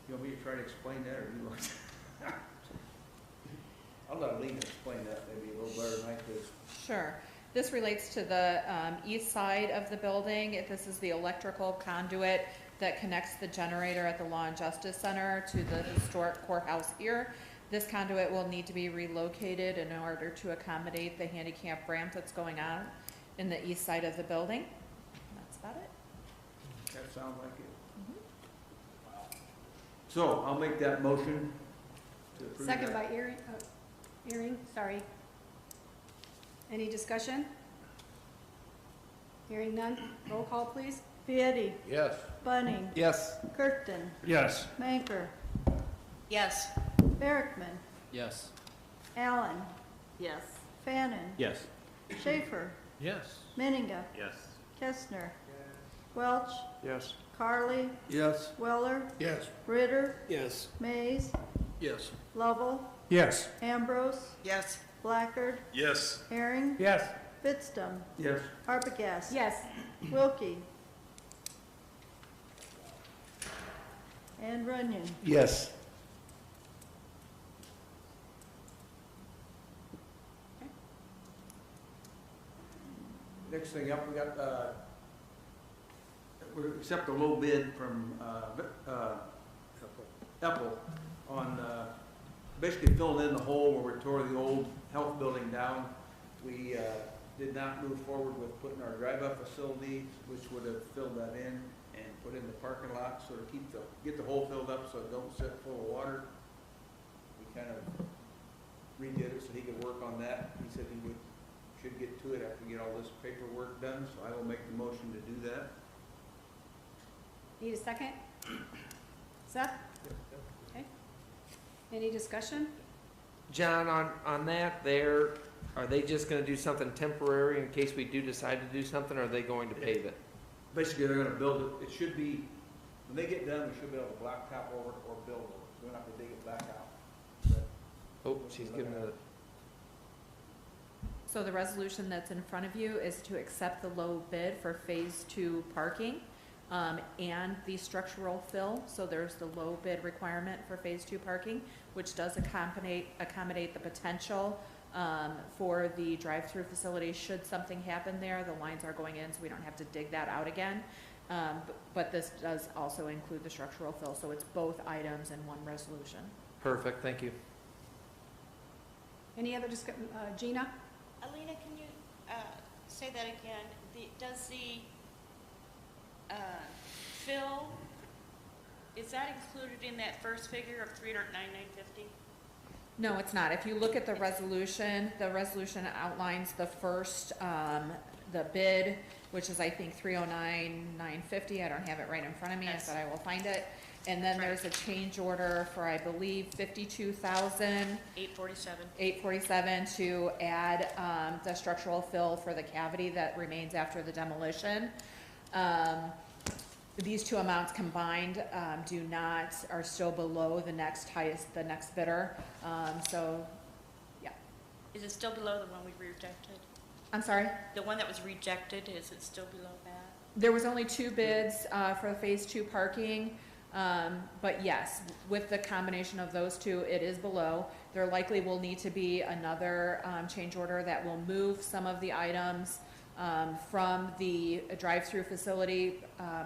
You want me to try to explain that, or you want? I'll let Alina explain that maybe a little better than I could. Sure. This relates to the east side of the building. This is the electrical conduit that connects the generator at the Law and Justice Center to the historic courthouse here. This conduit will need to be relocated in order to accommodate the handicap ramp that's going on in the east side of the building. That's about it. That sounds like it. So I'll make that motion to approve that. Second by Earing, sorry. Any discussion? Hearing none, roll call please. Vieti. Yes. Bunning. Yes. Kirkton. Yes. Manker. Yes. Berrickman. Yes. Allen. Yes. Fannin. Yes. Schaefer. Yes. Menninga. Yes. Kestner. Welch. Yes. Carly. Yes. Weller. Yes. Ritter. Yes. Mays. Yes. Lovell. Yes. Ambrose. Yes. Blackard. Yes. Herring. Yes. Fittstum. Yes. Arbogast. Yes. Wilkie. And Runyon. Yes. Next thing up, we got, we accept a low bid from, Apple on, basically filling in the hole where we tore the old health building down. We, did not move forward with putting our drive-up facility, which would have filled that in and put in the parking lot, so to get the hole filled up so it don't sit full of water. We kind of redid it so he could work on that. He said he should get to it after we get all this paperwork done, so I will make the motion to do that. Need a second? Seth? Okay. Any discussion? John, on that there, are they just gonna do something temporary in case we do decide to do something, or are they going to pave it? Basically, they're gonna build it, it should be, when they get done, we should be able to blacktop over it or build over it, so we don't have to dig it back out. But Oh, she's giving it. So the resolution that's in front of you is to accept the low bid for Phase 2 parking and the structural fill. So there's the low bid requirement for Phase 2 parking, which does accommodate the potential for the drive-through facility should something happen there. The lines are going in, so we don't have to dig that out again. But this does also include the structural fill, so it's both items in one resolution. Perfect, thank you. Any other discussion? Gina? Alina, can you say that again? Does the fill, is that included in that first figure of $309,950? No, it's not. If you look at the resolution outlines the first, the bid, which is I think $309,950. I don't have it right in front of me, Yes. but I will find it. And then there's a change order for, I believe, $52,847 to add the structural fill for the cavity that remains after the demolition. These two amounts combined are still below the next bidder. So, yeah. Is it still below the one we rejected? I'm sorry? The one that was rejected, is it still below that? There was only two bids for the Phase 2 parking. But yes, with the combination of those two, it is below. There likely will need to be another change order that will move some of the items from the drive-through facility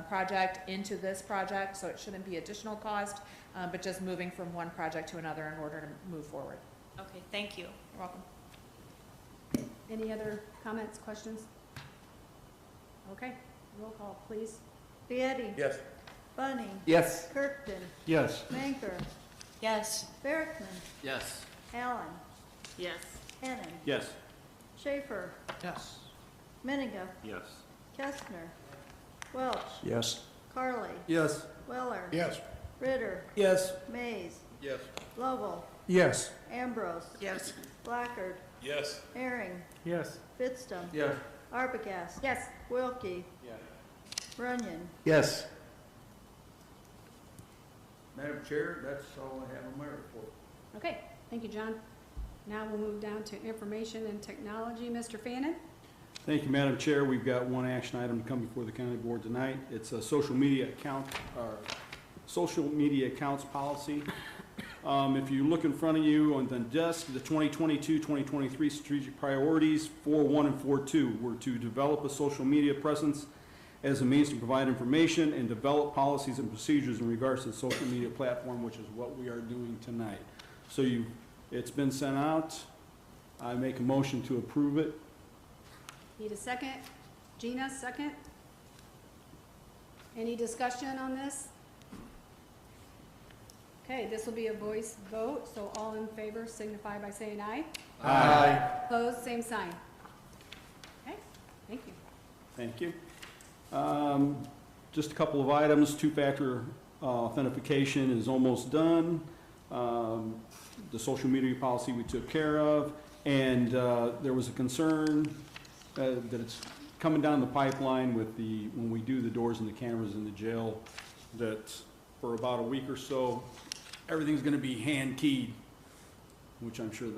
project into this project, so it shouldn't be additional cost, but just moving from one project to another in order to move forward. Okay, thank you. You're welcome. Any other comments, questions? Okay, roll call, please. Vieti. Yes. Bunny. Yes. Kirkton. Yes. Manker. Yes. Berkman. Yes. Allen. Yes. Hennan. Yes. Schaefer. Yes. Miniga. Yes. Kestner. Welch. Yes. Carly. Yes. Weller. Yes. Ritter. Yes. Mays. Yes. Lovell. Yes. Ambrose. Yes. Blackard. Yes. Herring. Yes. Fitstum. Yes. Arbogast. Yes. Wilkie. Yes. Runyon. Yes. Madam Chair, that's all I have on my report. Okay, thank you, John. Now we'll move down to information and technology. Mr. Fannin? Thank you, Madam Chair. We've got one action item to come before the county board tonight. It's a social media accounts policy. If you look in front of you on the desk, the 2022-2023 strategic priorities 4.1 and 4.2 were to develop a social media presence as a means to provide information and develop policies and procedures in regards to the social media platform, which is what we are doing tonight. So it's been sent out. I make a motion to approve it. Need a second? Gina, second? Any discussion on this? Okay, this will be a voice vote, so all in favor signify by saying aye. Aye. Opposed, same sign. Okay, thank you. Thank you. Just a couple of items. Two-factor authentication is almost done. The social media policy we took care of, and there was a concern that it's coming down the pipeline with when we do the doors and the cameras in the jail, that for about a week or so, everything's going to be hand keyed, which I'm sure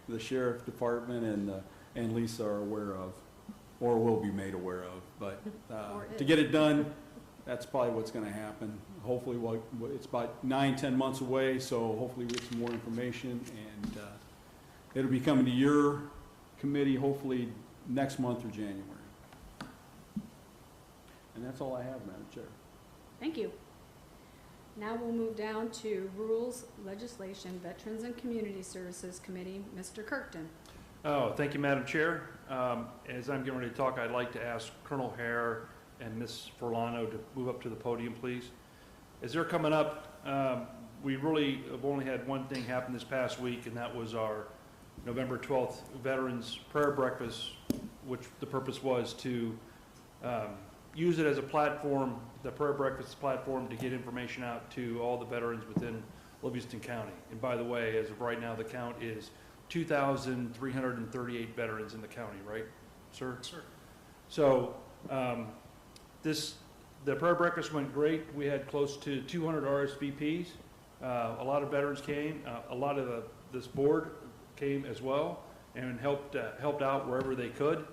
the sheriff department and Lisa are aware of, or will be made aware of. But to get it done, that's probably what's going to happen. Hopefully, it's about 9-10 months away, so hopefully we get some more information, and it'll be coming to your committee hopefully next month or January. And that's all I have, Madam Chair. Thank you. Now we'll move down to Rules, Legislation, Veterans and Community Services Committee. Mr. Kirkton. Oh, thank you, Madam Chair. As I'm getting ready to talk, I'd like to ask Colonel Hare and Ms. Forlano to move up to the podium, please. As they're coming up, we really have only had one thing happen this past week, and that was our November 12th Veterans Prayer Breakfast, which the purpose was to use it as a platform, the prayer breakfast platform, to get information out to all the veterans within Livingston County. And by the way, as of right now, the count is 2,338 veterans in the county, right, sir? Sir. So the prayer breakfast went great. We had close to 200 RSVPs. A lot of veterans came. A lot of this board came as well and helped out wherever they could.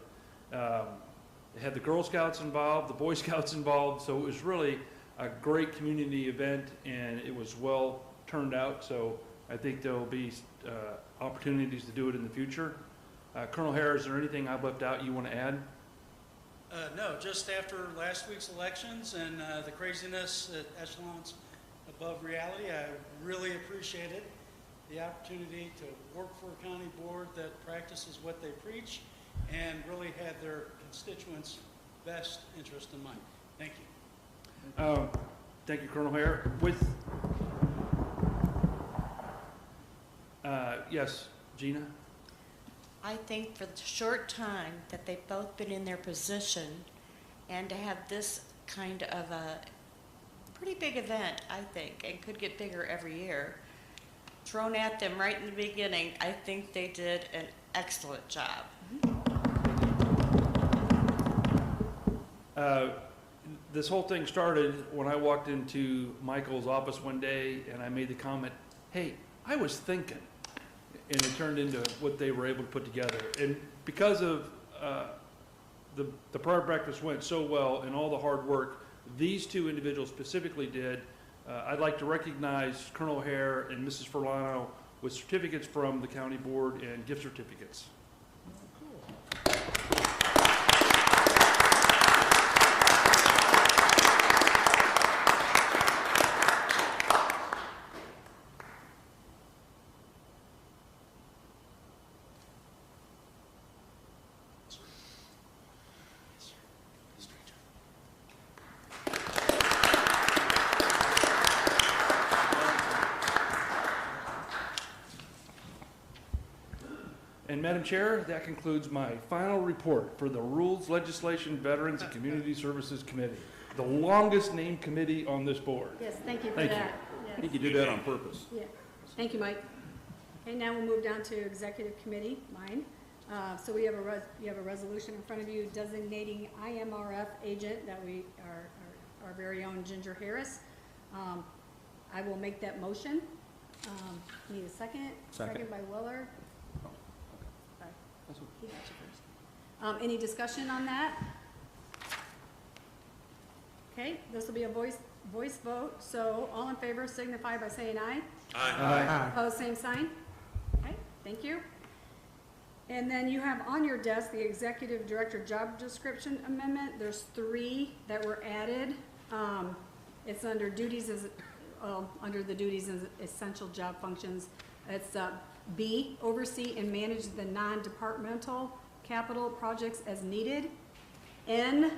They had the Girl Scouts involved, the Boy Scouts involved, so it was really a great community event, and it was well turned out. So I think there will be opportunities to do it in the future. Colonel Hare, is there anything I've left out you want to add? No, just after last week's elections and the craziness at echelons above reality, I really appreciated the opportunity to work for a county board that practices what they preach and really had their constituents' best interest in mind. Thank you. Thank you, Colonel Hare. Yes, Gina? I think for the short time that they've both been in their position and to have this kind of a pretty big event, I think, and could get bigger every year, thrown at them right in the beginning, I think they did an excellent job. This whole thing started when I walked into Michael's office one day and I made the comment, hey, I was thinking. And it turned into what they were able to put together. And because of the prayer breakfast went so well and all the hard work these two individuals specifically did. I'd like to recognize Colonel Hare and Mrs. Furlano with certificates from the county board and gift certificates. And Madam Chair, that concludes my final report for the Rules, Legislation, Veterans, and Community Services Committee, the longest named committee on this board. Yes, thank you for Thank you. that. I think you did that on purpose. Yeah, thank you, Mike. Okay, now we'll move down to Executive Committee, mine. So we have you have a resolution in front of you designating IMRF agent that we our very own Ginger Harris. I will make that motion. Need a second? Second. By Weller. Sorry. He got you first. Any discussion on that? Okay, this will be a voice vote, so all in favor signify by saying aye. Aye. Opposed, same sign. Okay, thank you. And then you have on your desk the Executive Director Job Description Amendment. There's 3 that were added. It's under duties as, under the duties and essential job functions. It's B, oversee and manage the non-departmental capital projects as needed. N,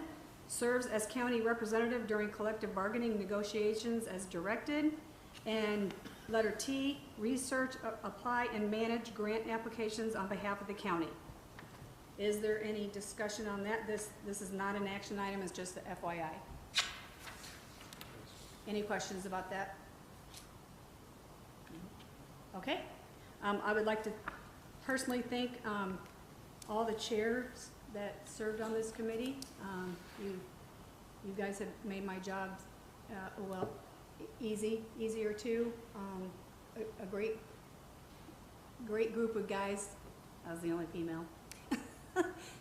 serves as county representative during collective bargaining negotiations as directed. And letter T, research, apply, and manage grant applications on behalf of the county. Is there any discussion on that? This is not an action item, it's just the FYI. Any questions about that? Okay. I would like to personally thank all the chairs that served on this committee. You guys have made my job, well, easier too. A great group of guys. I was the only female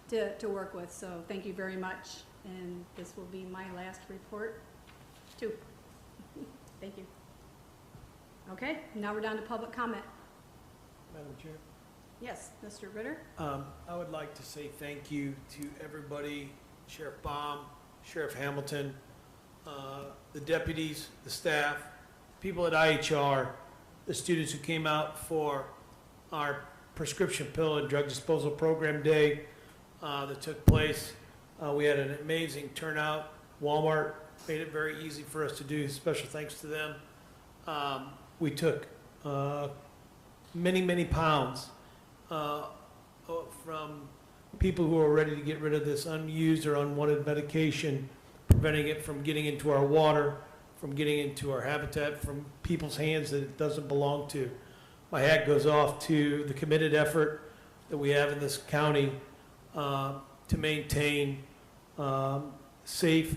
to work with, so thank you very much. And this will be my last report too. Thank you. Okay, now we're down to public comment. Madam Chair? Yes, Mr. Ritter? I would like to say thank you to everybody, Sheriff Baum, Sheriff Hamilton, the deputies, the staff, people at IHR, the students who came out for our prescription pill and drug disposal program day that took place. We had an amazing turnout. Walmart made it very easy for us to do. Special thanks to them. We took many pounds from people who are ready to get rid of this unused or unwanted medication, preventing it from getting into our water, from getting into our habitat, from people's hands that it doesn't belong to. My hat goes off to the committed effort that we have in this county to maintain safe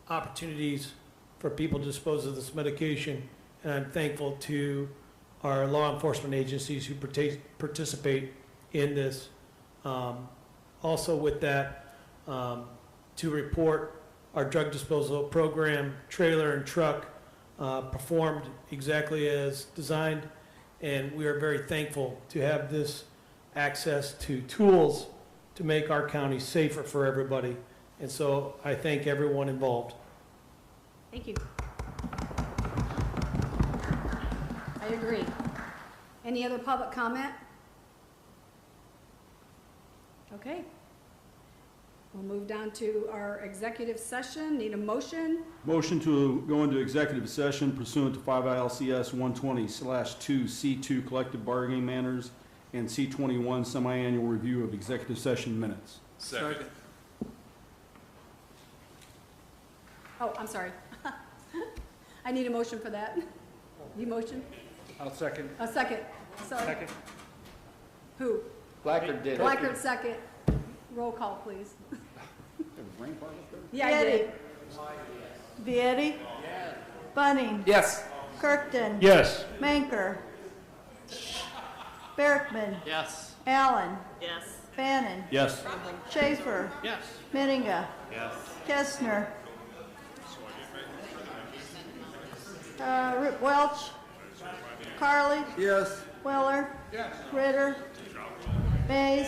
opportunities for people to dispose of this medication. And I'm thankful to our law enforcement agencies who participate in this. Also with that, to report our drug disposal program, trailer and truck, performed exactly as designed, and we are very thankful to have this access to tools to make our county safer for everybody. And so I thank everyone involved. Thank you. I agree. Any other public comment? Okay. We'll move down to our executive session. Need a motion? Motion to go into executive session pursuant to 5 ILCS 120/2C2 collective bargaining manners and C21 semi-annual review of executive session minutes. Second. Oh, I'm sorry. I need a motion for that. You motion? I'll second. A second. Sorry. Second. Who? Blackard did. Blackard second. Roll call, please. Yeah, I Vieti. did. Vieti. Bunning. Yes. Kirkton. Yes. Manker. Berkman. Yes. Allen. Yes. Bannon. Yes. Schaefer. Yes. Menninga. Yes. Kestner. Welch. Carly. Yes. Weller. Ritter. Mays.